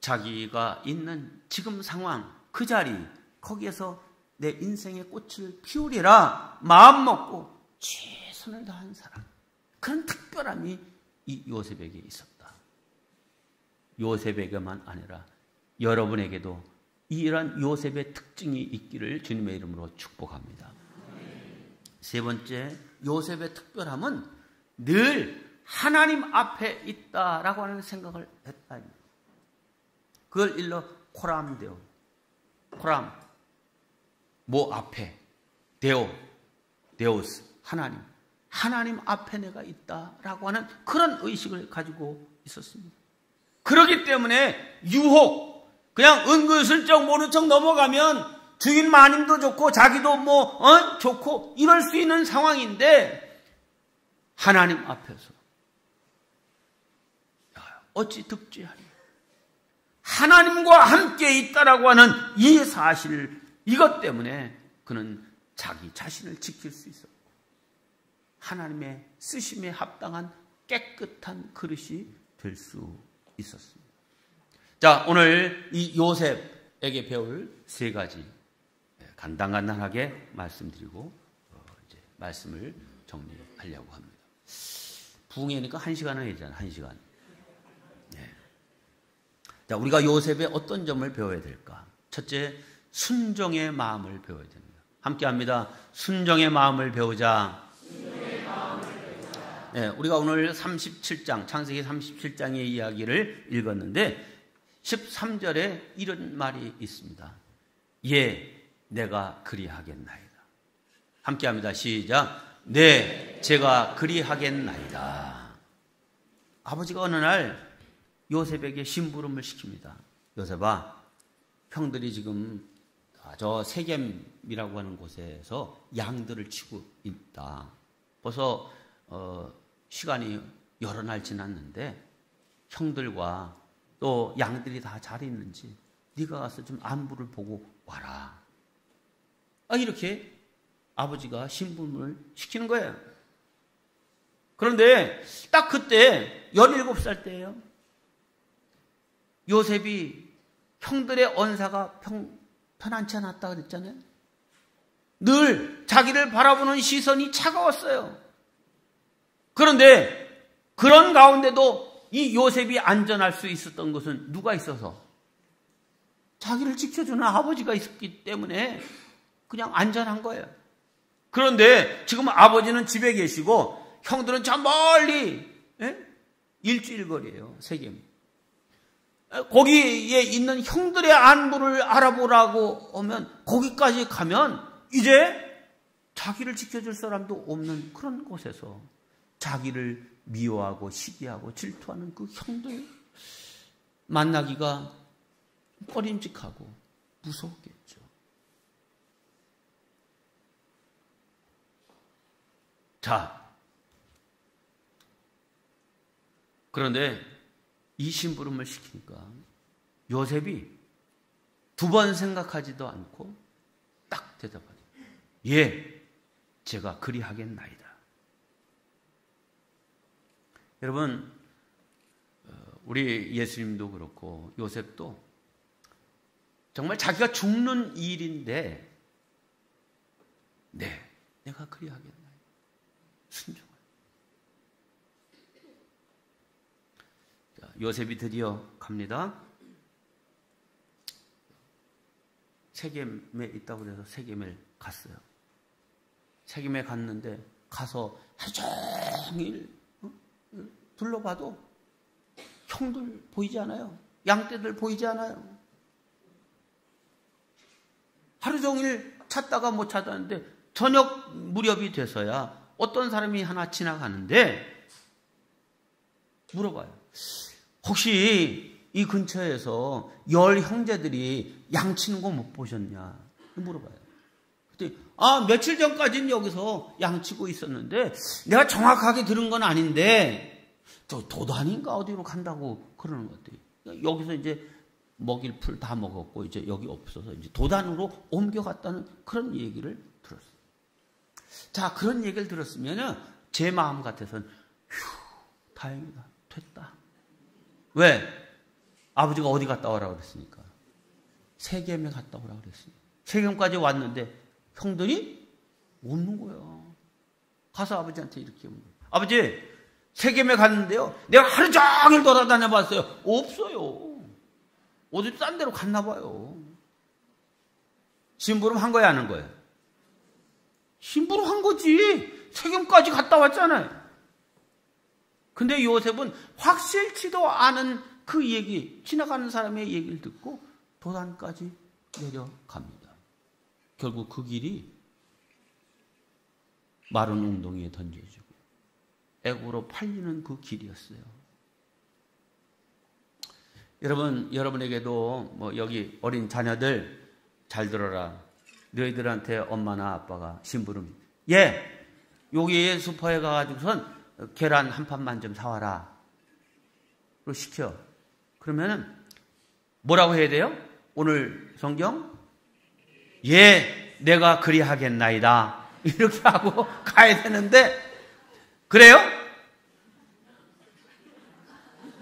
Speaker 1: 자기가 있는 지금 상황, 그 자리, 거기에서 내 인생의 꽃을 피우리라 마음 먹고 최선을 다한 사람. 그런 특별함이 이 요셉에게 있었다. 요셉에게만 아니라 여러분에게도 이러한 요셉의 특징이 있기를 주님의 이름으로 축복합니다. 세 번째, 요셉의 특별함은 늘 하나님 앞에 있다라고 하는 생각을 했다. 그걸 일러 코람데오. 코람, 뭐 앞에, 데오스, 하나님 앞에 내가 있다라고 하는 그런 의식을 가지고 있었습니다. 그렇기 때문에 유혹, 그냥 은근슬쩍 모른 척 넘어가면 주인 마님도 좋고 자기도 좋고 이럴 수 있는 상황인데 하나님 앞에서 어찌 득죄하리? 하나님과 함께 있다라고 하는 이 사실, 이것 때문에 그는 자기 자신을 지킬 수 있었고 하나님의 쓰심에 합당한 깨끗한 그릇이 될 수 있었습니다. 자, 오늘 이 요셉에게 배울 세 가지 간단하게 말씀드리고 이제 말씀을 정리하려고 합니다. 부흥회니까 1시간은 되잖아요. 1시간. 네. 자, 우리가 요셉의 어떤 점을 배워야 될까? 첫째, 순종의 마음을 배워야 됩니다. 함께 합니다. 순종의 마음을 배우자. 네, 우리가 오늘 37장, 창세기 37장의 이야기를 읽었는데 13절에 이런 말이 있습니다. 예, 내가 그리하겠나이다. 함께 합니다. 시작. 네, 제가 그리하겠나이다. 아버지가 어느 날 요셉에게 심부름을 시킵니다. 요셉아, 형들이 지금 저 세겜이라고 하는 곳에서 양들을 치고 있다. 벌써 시간이 여러 날 지났는데 형들과 또 양들이 다 잘 있는지 네가 가서 좀 안부를 보고 와라. 이렇게 아버지가 심부름을 시키는 거예요. 그런데 딱 그때 17살 때예요. 요셉이 형들의 언사가 편안치 않았다 그랬잖아요. 늘 자기를 바라보는 시선이 차가웠어요. 그런데 그런 가운데도 이 요셉이 안전할 수 있었던 것은 누가 있어서? 자기를 지켜주는 아버지가 있었기 때문에 그냥 안전한 거예요. 그런데 지금 아버지는 집에 계시고 형들은 저 멀리 일주일 거리예요. 세겜. 거기에 있는 형들의 안부를 알아보라고 하면 거기까지 가면 이제 자기를 지켜줄 사람도 없는 그런 곳에서 자기를 미워하고 시기하고 질투하는 그 형들 만나기가 꺼림직하고 무섭겠죠. 자, 그런데 이 심부름을 시키니까 요셉이 두 번 생각하지도 않고 딱 대답하죠. 예, 제가 그리하겠나이다. 여러분, 우리 예수님도 그렇고 요셉도 정말 자기가 죽는 일인데 네, 내가 그리하겠나이다. 순종을. 요셉이 드디어 갑니다. 세겜에 있다고 해서 세겜을 갔어요. 세겜에 갔는데 가서 하루 종일 둘러봐도 형들 보이지 않아요. 양떼들 보이지 않아요. 하루 종일 찾다가 못 찾았는데 저녁 무렵이 돼서야 어떤 사람이 하나 지나가는데 물어봐요. 혹시 이 근처에서 10 형제들이 양치는 거 못 보셨냐? 물어봐요. 그때 며칠 전까지는 여기서 양치고 있었는데 내가 정확하게 들은 건 아닌데 저 도단인가 어디로 간다고 그러는 것 같아요. 여기서 이제 먹일 풀 다 먹었고 이제 여기 없어서 이제 도단으로 옮겨갔다는 그런 얘기를 들었어요. 자, 그런 얘기를 들었으면 제 마음 같아서는 휴, 다행이다. 됐다. 왜? 아버지가 어디 갔다 오라고 그랬으니까. 세겜에 갔다 오라고 그랬으니까. 세겜까지 왔는데 형들이 없는 거야. 가서 아버지한테 이렇게 묻는 거야. 아버지, 세겜에 갔는데요. 내가 하루 종일 돌아다녀 봤어요. 없어요. 어디 딴 데로 갔나 봐요. 심부름 한 거야, 안 한 거야? 심부름 한 거지. 세겜까지 갔다 왔잖아요. 근데 요셉은 확실치도 않은 그 얘기, 지나가는 사람의 얘기를 듣고 도단까지 내려갑니다. 결국 그 길이 마른 웅덩이에 던져지고 애국으로 팔리는 그 길이었어요. 여러분에게도 여기 어린 자녀들 잘 들어라. 너희들한테 엄마나 아빠가 심부름. 예, 여기 슈퍼에 가가지고선 계란 한 판만 좀 사와라. 로 시켜. 그러면은 뭐라고 해야 돼요? 오늘 성경? 예, 내가 그리하겠나이다. 이렇게 하고 가야 되는데 그래요?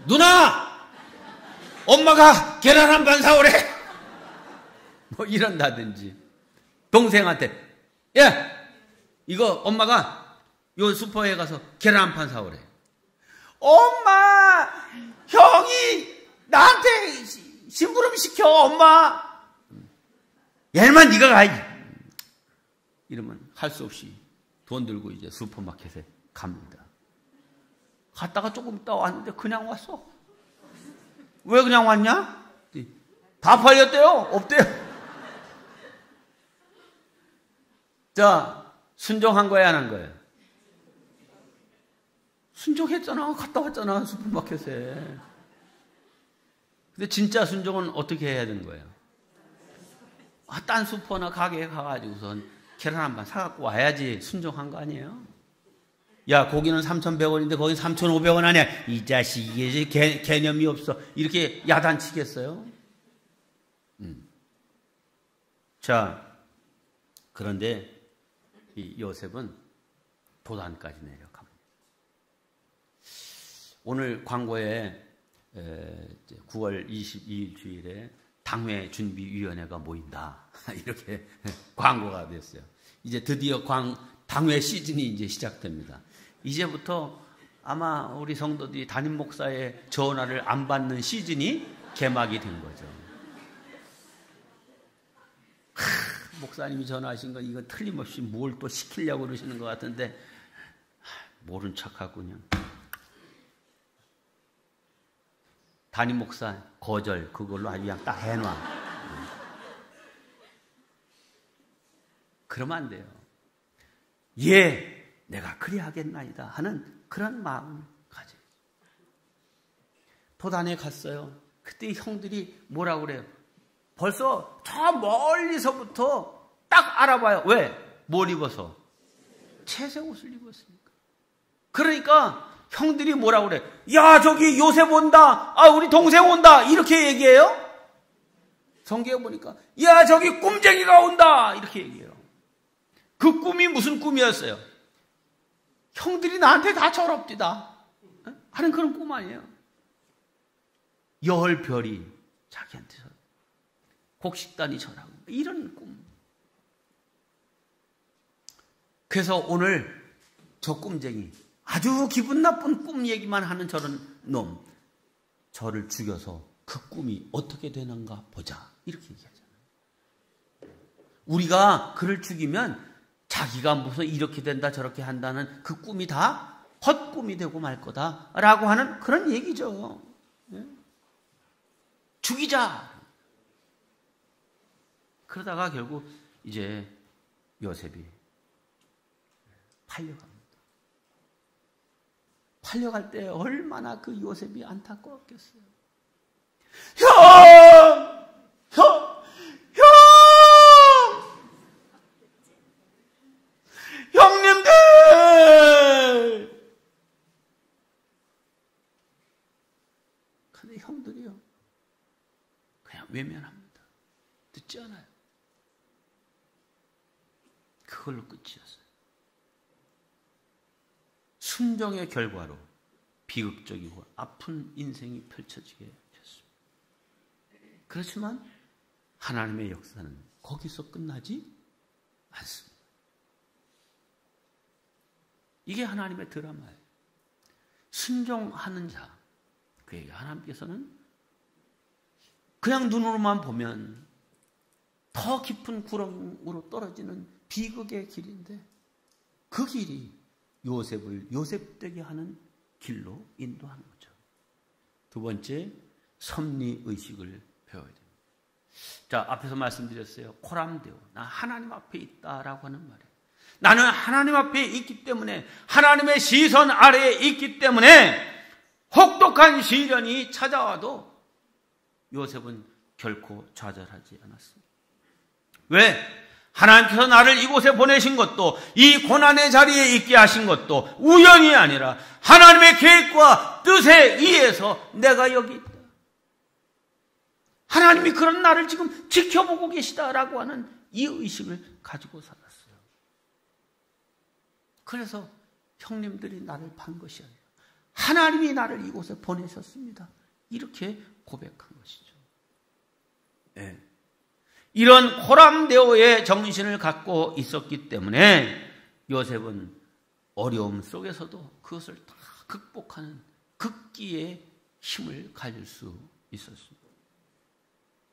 Speaker 1: 누나! 엄마가 계란 한 판 사오래! 이런다든지 동생한테 예! 이거 엄마가 요 슈퍼에 가서 계란 한 판 사오래. 엄마! 형이 나한테 심부름 시켜, 엄마! 얘만 네가 가야지. 이러면 할 수 없이 돈 들고 이제 슈퍼마켓에 갑니다. 갔다가 조금 있다 왔는데 그냥 왔어. 왜 그냥 왔냐? 다 팔렸대요? 없대요. 자, 순종한 거야, 안 한 거예요? 순종했잖아. 갔다 왔잖아, 슈퍼마켓에. 근데 진짜 순종은 어떻게 해야 되는 거예요? 딴 슈퍼나 가게에 가가지고선 계란 한 판 사갖고 와야지 순종한 거 아니에요? 야, 고기는 3,100원인데 거기 3,500원 아니야. 이 자식이 개념이 없어. 이렇게 야단치겠어요? 자, 그런데 이 요셉은 도단까지 내려갑니다. 오늘 광고에 9월 22일 주일에 당회준비위원회가 모인다. 이렇게 광고가 됐어요. 이제 드디어 당회 시즌이 이제 시작됩니다. 이제부터 아마 우리 성도들이 담임 목사의 전화를 안 받는 시즌이 개막이 된 거죠. 목사님이 전화하신 건 이거 틀림없이 뭘 또 시키려고 그러시는 것 같은데 모른 척하군요. 담임 목사 거절 그걸로 아주 그냥 딱 해놔. 그러면 안 돼요. 예, 내가 그리 하겠나이다 하는 그런 마음을 가져요. 도단에 갔어요. 그때 형들이 뭐라고 그래요? 벌써 저 멀리서부터 딱 알아봐요. 왜? 뭘 입어서? 채색 옷을 입었으니까. 그러니까 형들이 뭐라고 그래? 야, 저기 요셉 온다. 아, 우리 동생 온다. 이렇게 얘기해요? 성경에 보니까 야, 저기 꿈쟁이가 온다. 이렇게 얘기해요. 그 꿈이 무슨 꿈이었어요? 형들이 나한테 다 철없디다 하는 그런 꿈 아니에요? 열 별이 자기한테 절, 곡식단이 절하고 이런 꿈. 그래서 오늘 저 꿈쟁이 아주 기분 나쁜 꿈 얘기만 하는 저런 놈, 저를 죽여서 그 꿈이 어떻게 되는가 보자 이렇게 얘기하잖아요. 우리가 그를 죽이면 자기가 무슨 이렇게 된다 저렇게 한다는 그 꿈이 다 헛꿈이 되고 말 거다라고 하는 그런 얘기죠. 죽이자. 그러다가 결국 이제 요셉이 팔려갑니다. 팔려갈 때 얼마나 그 요셉이 안타까웠겠어요. 형님들! 근데 형들이요, 그냥 외면합니다. 듣지 않아요. 그걸로 끝이었어요. 순종의 결과로 비극적이고 아픈 인생이 펼쳐지게 됐습니다. 그렇지만 하나님의 역사는 거기서 끝나지 않습니다. 이게 하나님의 드라마예요. 순종하는 자, 그에게 하나님께서는 그냥 눈으로만 보면 더 깊은 구렁으로 떨어지는 비극의 길인데 그 길이 요셉을 요셉되게 하는 길로 인도하는 거죠. 두 번째, 섭리의식을 배워야 됩니다. 자, 앞에서 말씀드렸어요. 코람데오, 나 하나님 앞에 있다라고 하는 말이에요. 나는 하나님 앞에 있기 때문에, 하나님의 시선 아래에 있기 때문에 혹독한 시련이 찾아와도 요셉은 결코 좌절하지 않았습니다. 왜? 하나님께서 나를 이곳에 보내신 것도, 이 고난의 자리에 있게 하신 것도 우연이 아니라 하나님의 계획과 뜻에 의해서 내가 여기 있다. 하나님이 그런 나를 지금 지켜보고 계시다라고 하는 이 의식을 가지고 살았어요. 그래서 형님들이 나를 판 것이 아니라 하나님이 나를 이곳에 보내셨습니다. 이렇게 고백한 것이죠. 네. 이런 코람데오의 정신을 갖고 있었기 때문에 요셉은 어려움 속에서도 그것을 다 극복하는 극기의 힘을 가질 수 있었습니다.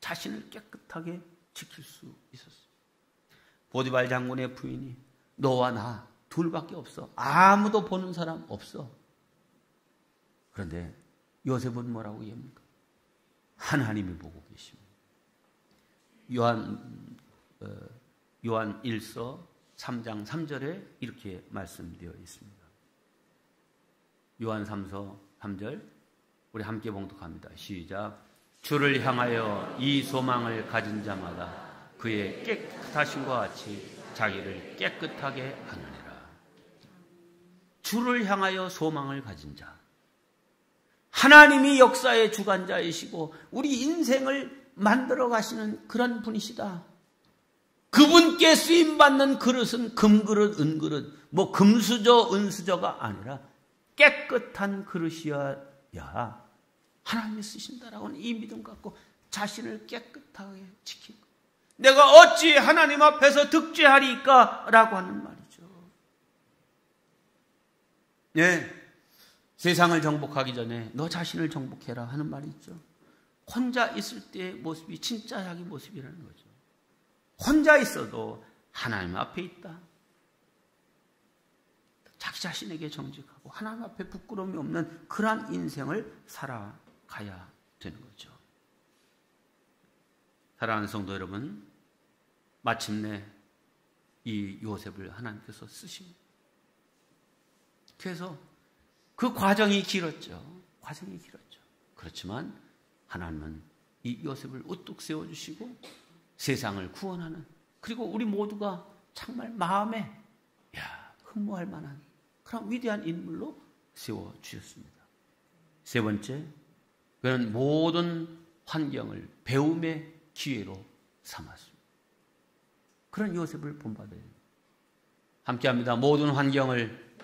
Speaker 1: 자신을 깨끗하게 지킬 수 있었습니다. 보디발 장군의 부인이 너와 나 둘밖에 없어. 아무도 보는 사람 없어. 그런데 요셉은 뭐라고 얘기합니까? 하나님이 보고 계십니다. 요한 1서 3장 3절에 이렇게 말씀되어 있습니다. 요한 3서 3절 우리 함께 봉독합니다. 시작. 주를 향하여 이 소망을 가진 자마다 그의 깨끗하심과 같이 자기를 깨끗하게 하느니라. 주를 향하여 소망을 가진 자, 하나님이 역사의 주관자이시고 우리 인생을 만들어 가시는 그런 분이시다. 그분께 쓰임받는 그릇은 금그릇, 은그릇, 뭐 금수저, 은수저가 아니라 깨끗한 그릇이어야 하나님이 쓰신다라고는 이 믿음 갖고 자신을 깨끗하게 지키고, 내가 어찌 하나님 앞에서 득죄하리까? 라고 하는 말이죠. 네, 세상을 정복하기 전에 너 자신을 정복해라 하는 말이 있죠. 혼자 있을 때의 모습이 진짜 자기 모습이라는 거죠. 혼자 있어도 하나님 앞에 있다. 자기 자신에게 정직하고 하나님 앞에 부끄러움이 없는 그러한 인생을 살아가야 되는 거죠. 사랑하는 성도 여러분, 마침내 이 요셉을 하나님께서 쓰십니다. 그래서 그 과정이 길었죠. 과정이 길었죠. 그렇지만 하나님은 이 요셉을 우뚝 세워주시고 세상을 구원하는, 그리고 우리 모두가 정말 마음에 흠모할 만한 그런 위대한 인물로 세워주셨습니다. 세 번째, 그는 모든 환경을 배움의 기회로 삼았습니다. 그런 요셉을 본받아야 됩니다. 함께합니다. 모든 환경을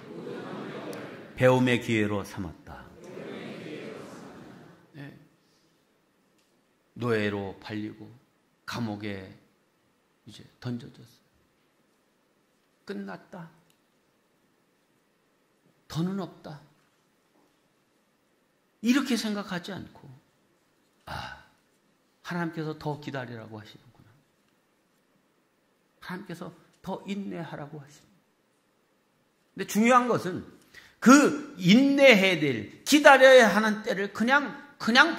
Speaker 1: 배움의 기회로 삼았다. 네. 노예로 팔리고 감옥에 이제 던져졌어요. 끝났다. 더는 없다. 이렇게 생각하지 않고 하나님께서 더 기다리라고 하시는구나. 하나님께서 더 인내하라고 하십니다. 근데 중요한 것은 그 인내해야 될, 기다려야 하는 때를 그냥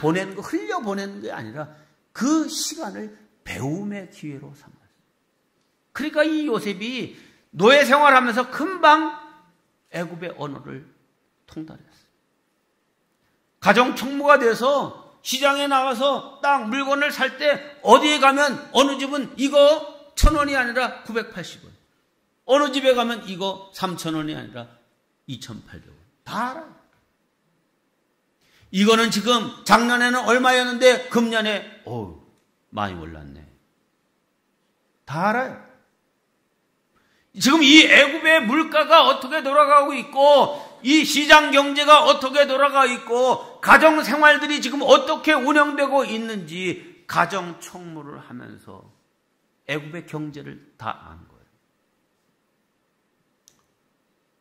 Speaker 1: 보내는 거, 흘려 보내는 게 아니라 그 시간을 배움의 기회로 삼았어요. 그러니까 이 요셉이 노예 생활하면서 금방 애굽의 언어를 통달했어요. 가정 총무가 돼서 시장에 나가서 딱 물건을 살 때 어디에 가면 어느 집은 이거 1,000원이 아니라 980원, 어느 집에 가면 이거 3,000원이 아니라 2,800원. 다 알아요. 이거는 지금 작년에는 얼마였는데 금년에 많이 올랐네. 다 알아요. 지금 이 애굽의 물가가 어떻게 돌아가고 있고, 이 시장 경제가 어떻게 돌아가 있고, 가정 생활들이 지금 어떻게 운영되고 있는지 가정 총무를 하면서 애굽의 경제를 다 안 거예요.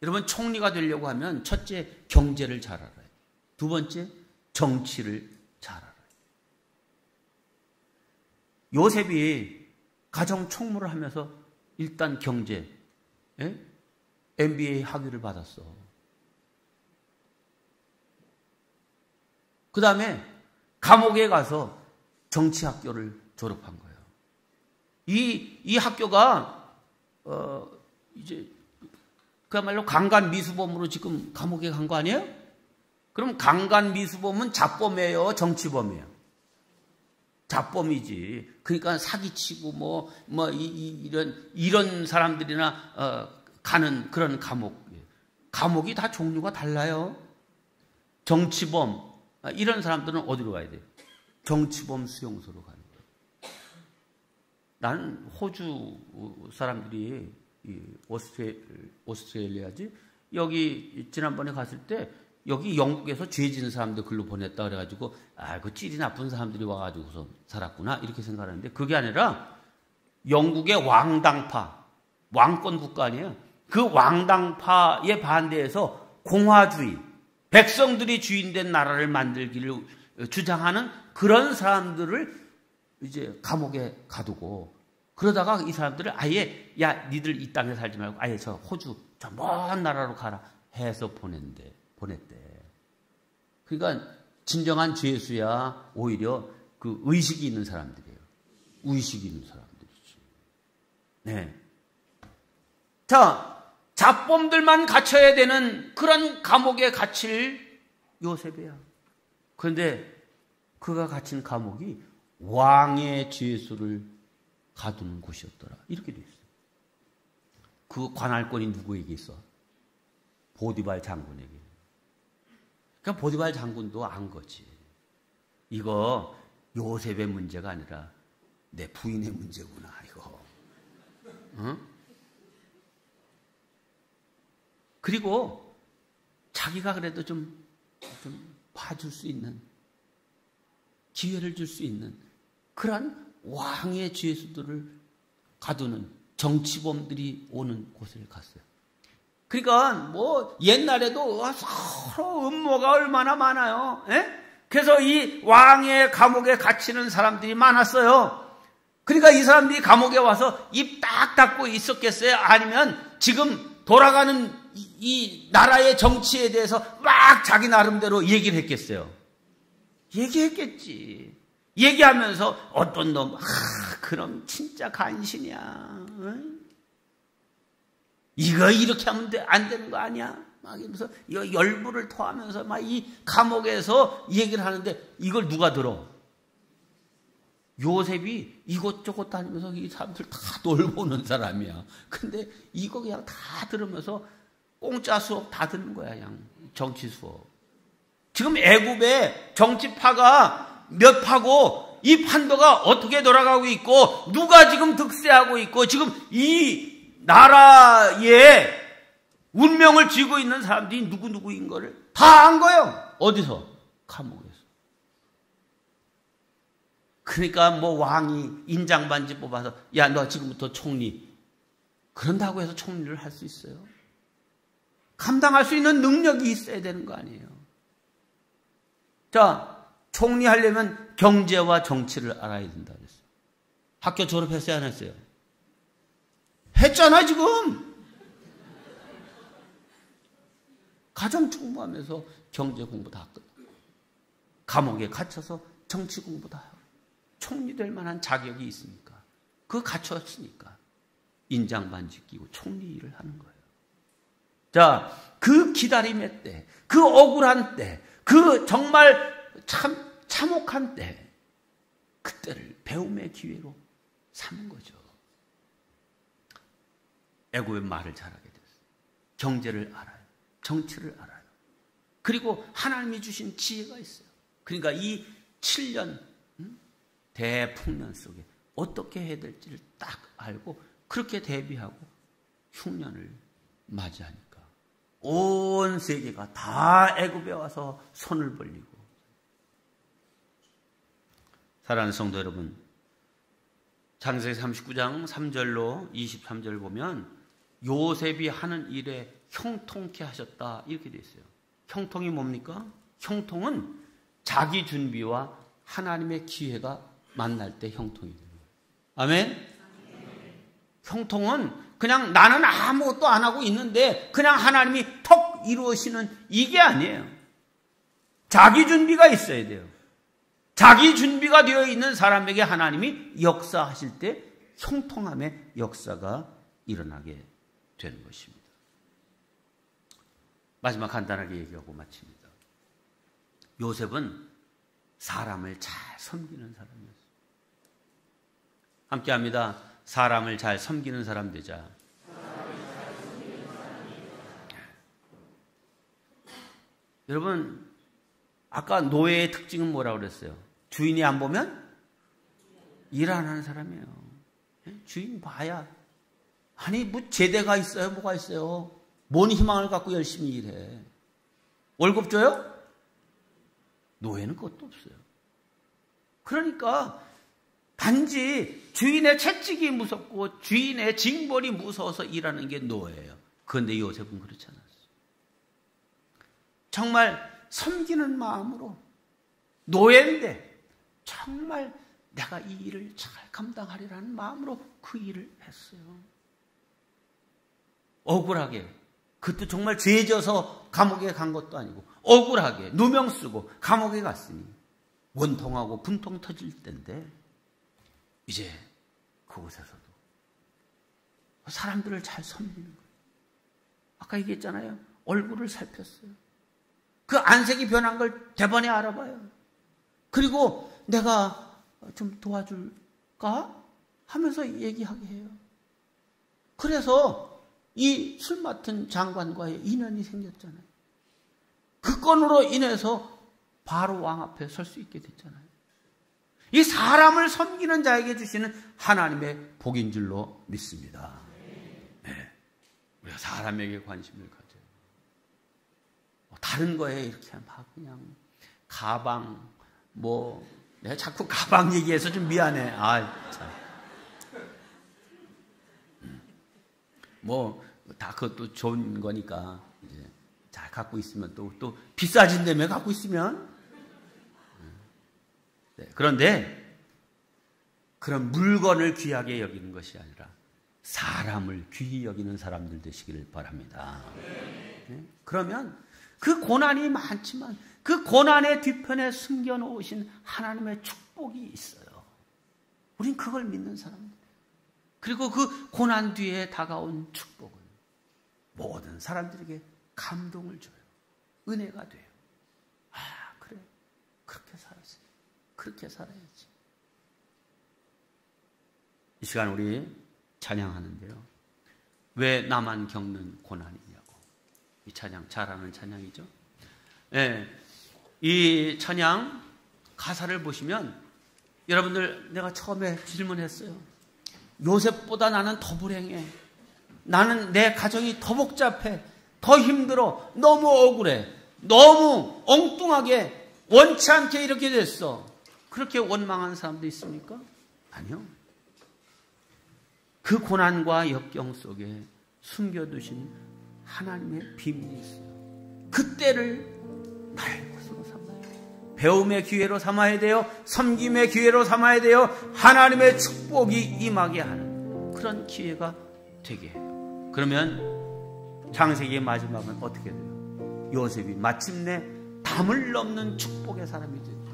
Speaker 1: 여러분, 총리가 되려고 하면 첫째, 경제를 잘 알아요. 두 번째, 정치를 잘 알아요. 요셉이 가정 총무를 하면서 일단 경제, MBA 학위를 받았어. 그 다음에 감옥에 가서 정치학교를 졸업한 거예요. 이 학교가 이제 그야말로 강간미수범으로 지금 감옥에 간 거 아니에요? 그럼 강간미수범은 자범이에요, 정치범이에요? 자범이지. 그러니까 사기치고 이런 사람들이나 가는 그런 감옥이 다 종류가 달라요. 정치범 이런 사람들은 어디로 가야 돼요? 정치범 수용소로 가는 거예요. 나는 호주 사람들이 오스트레일리아지, 여기 지난번에 갔을 때 여기 영국에서 죄 지은 사람들 글로 보냈다 그래가지고 그 찔이 나쁜 사람들이 와가지고서 살았구나 이렇게 생각하는데, 그게 아니라 영국의 왕당파, 왕권 국가 아니에요. 그 왕당파에 반대해서 공화주의, 백성들이 주인된 나라를 만들기를 주장하는 그런 사람들을 이제 감옥에 가두고, 그러다가 이 사람들을 아예 니들 이 땅에 살지 말고 아예 저 호주 저 먼 나라로 가라 해서 보냈대. 그러니까 진정한 죄수야 오히려 그 의식이 있는 사람들이에요. 의식이 있는 사람들이지. 네. 자, 잡범들만 갇혀야 되는 그런 감옥에 갇힐 요셉이야. 그런데 그가 갇힌 감옥이 왕의 죄수를 가두는 곳이었더라. 이렇게 돼 있어요. 그 관할권이 누구에게 있어? 보디발 장군에게. 그러니까 보디발 장군도 안 거지. 이거 요셉의 문제가 아니라 내 부인의 문제구나, 이거. 응? 그리고 자기가 그래도 좀 봐줄 수 있는, 기회를 줄 수 있는 그런 왕의 죄수들을 가두는 정치범들이 오는 곳을 갔어요. 그러니까 뭐 옛날에도 서로 음모가 얼마나 많아요. 에? 그래서 이 왕의 감옥에 갇히는 사람들이 많았어요. 그러니까 이 사람들이 감옥에 와서 입 딱 닫고 있었겠어요? 아니면 지금 돌아가는 이 나라의 정치에 대해서 막 자기 나름대로 얘기를 했겠어요? 얘기했겠지. 얘기하면서 어떤 놈, 그럼 진짜 간신이야. 응? 이거 이렇게 하면 안 되는 거 아니야? 막 이러면서 열불을 토하면서 막 이 감옥에서 얘기를 하는데 이걸 누가 들어? 요셉이 이것저것 다니면서 이 사람들 다 돌보는 사람이야. 근데 이거 그냥 다 들으면서 공짜 수업 다 듣는 거야, 그냥. 정치 수업. 지금 애굽의 정치파가 몇 파고 이 판도가 어떻게 돌아가고 있고 누가 지금 득세하고 있고 지금 이 나라의 운명을 쥐고 있는 사람들이 누구인 거를 다 안 거예요. 어디서? 감옥에서. 그러니까 뭐 왕이 인장반지 뽑아서 야, 너 지금부터 총리. 그런다고 해서 총리를 할 수 있어요? 감당할 수 있는 능력이 있어야 되는 거 아니에요. 자, 총리하려면 경제와 정치를 알아야 된다 그랬어요. 학교 졸업했어요, 안 했어요? 했잖아, 지금. 가정 공부하면서 경제 공부 다 끝나고 감옥에 갇혀서 정치 공부 다 하고 총리 될 만한 자격이 있으니까 그거 갖췄으니까 인장반지 끼고 총리 일을 하는 거예요. 자, 그 기다림의 때, 그 억울한 때, 그 정말 참혹한 때, 그때를 배움의 기회로 삼은 거죠. 애굽의 말을 잘하게 됐어요. 경제를 알아요. 정치를 알아요. 그리고 하나님이 주신 지혜가 있어요. 그러니까 이 7년 대풍년 속에 어떻게 해야 될지를 딱 알고 그렇게 대비하고 흉년을 맞이하니까 온 세계가 다 애굽에 와서 손을 벌리고. 사랑하는 성도 여러분, 창세기 39장 3절로 23절 보면 요셉이 하는 일에 형통케 하셨다 이렇게 되어 있어요. 형통이 뭡니까? 형통은 자기 준비와 하나님의 기회가 만날 때 형통이 되는 거예요. 아멘? 형통은 그냥 나는 아무것도 안 하고 있는데 그냥 하나님이 턱 이루시는 이게 아니에요. 자기 준비가 있어야 돼요. 자기 준비가 되어 있는 사람에게 하나님이 역사하실 때 형통함의 역사가 일어나게 되는 것입니다. 마지막 간단하게 얘기하고 마칩니다. 요셉은 사람을 잘 섬기는 사람이었어요. 함께합니다. 사람을 잘 섬기는 사람 되자. 여러분, 아까 노예의 특징은 뭐라고 그랬어요? 주인이 안 보면 일 안 하는 사람이에요. 주인 봐야. 아니, 뭐 제대가 있어요? 뭐가 있어요? 뭔 희망을 갖고 열심히 일해? 월급 줘요? 노예는 그것도 없어요. 그러니까 단지 주인의 채찍이 무섭고 주인의 징벌이 무서워서 일하는 게 노예예요. 그런데 요셉은 그렇지 않았어요. 정말 섬기는 마음으로 노예인데 정말 내가 이 일을 잘 감당하리라는 마음으로 그 일을 했어요. 억울하게. 그것도 정말 죄져서 감옥에 간 것도 아니고 억울하게 누명 쓰고 감옥에 갔으니 원통하고 분통 터질 때인데 이제 그곳에서도 사람들을 잘 섬기는 거예요. 아까 얘기했잖아요. 얼굴을 살폈어요. 그 안색이 변한 걸 대번에 알아봐요. 그리고 내가 좀 도와줄까? 하면서 얘기하게 해요. 그래서 이 술 맡은 장관과의 인연이 생겼잖아요. 그 건으로 인해서 바로 왕 앞에 설 수 있게 됐잖아요. 이 사람을 섬기는 자에게 주시는 하나님의 복인 줄로 믿습니다. 네. 우리가 사람에게 관심을 가져요. 다른 거에 이렇게 막 그냥 가방 내가 자꾸 가방 얘기해서 좀 미안해. 참. 다 그것도 좋은 거니까 이제 잘 갖고 있으면 또 비싸진다며 갖고 있으면. 네. 그런데 그런 물건을 귀하게 여기는 것이 아니라 사람을 귀히 여기는 사람들 되시기를 바랍니다. 네? 그러면 그 고난이 많지만 그 고난의 뒤편에 숨겨놓으신 하나님의 축복이 있어요. 우린 그걸 믿는 사람들. 그리고 그 고난 뒤에 다가온 축복은 모든 사람들에게 감동을 줘요. 은혜가 돼요. 그래. 그렇게 살았어요. 그렇게 살아야지. 이 시간 우리 찬양하는데요. 왜 나만 겪는 고난이냐고. 이 찬양, 잘하는 찬양이죠. 네, 이 찬양 가사를 보시면 여러분들 내가 처음에 질문했어요. 요셉보다 나는 더 불행해. 나는 내 가정이 더 복잡해. 더 힘들어. 너무 억울해. 너무 엉뚱하게 원치 않게 이렇게 됐어. 그렇게 원망한 사람도 있습니까? 아니요. 그 고난과 역경 속에 숨겨두신 하나님의 비밀이 있어요. 그때를 나의 것으로 삼아요. 배움의 기회로 삼아야 돼요. 섬김의 기회로 삼아야 돼요. 하나님의 축복이 임하게 하는 그런 기회가 되게 해요. 그러면 창세기의 마지막은 어떻게 돼요? 요셉이 마침내 담을 넘는 축복의 사람이 된다.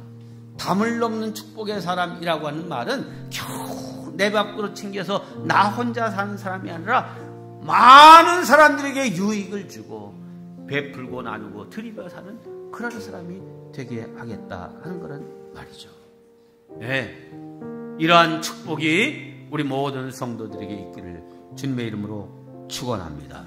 Speaker 1: 담을 넘는 축복의 사람이라고 하는 말은 겨우 내 밖으로 챙겨서 나 혼자 사는 사람이 아니라 많은 사람들에게 유익을 주고 베풀고 나누고 드리며 사는 그런 사람이 되게 하겠다 하는 그런 말이죠. 네, 이러한 축복이 우리 모든 성도들에게 있기를 주님의 이름으로 축원합니다.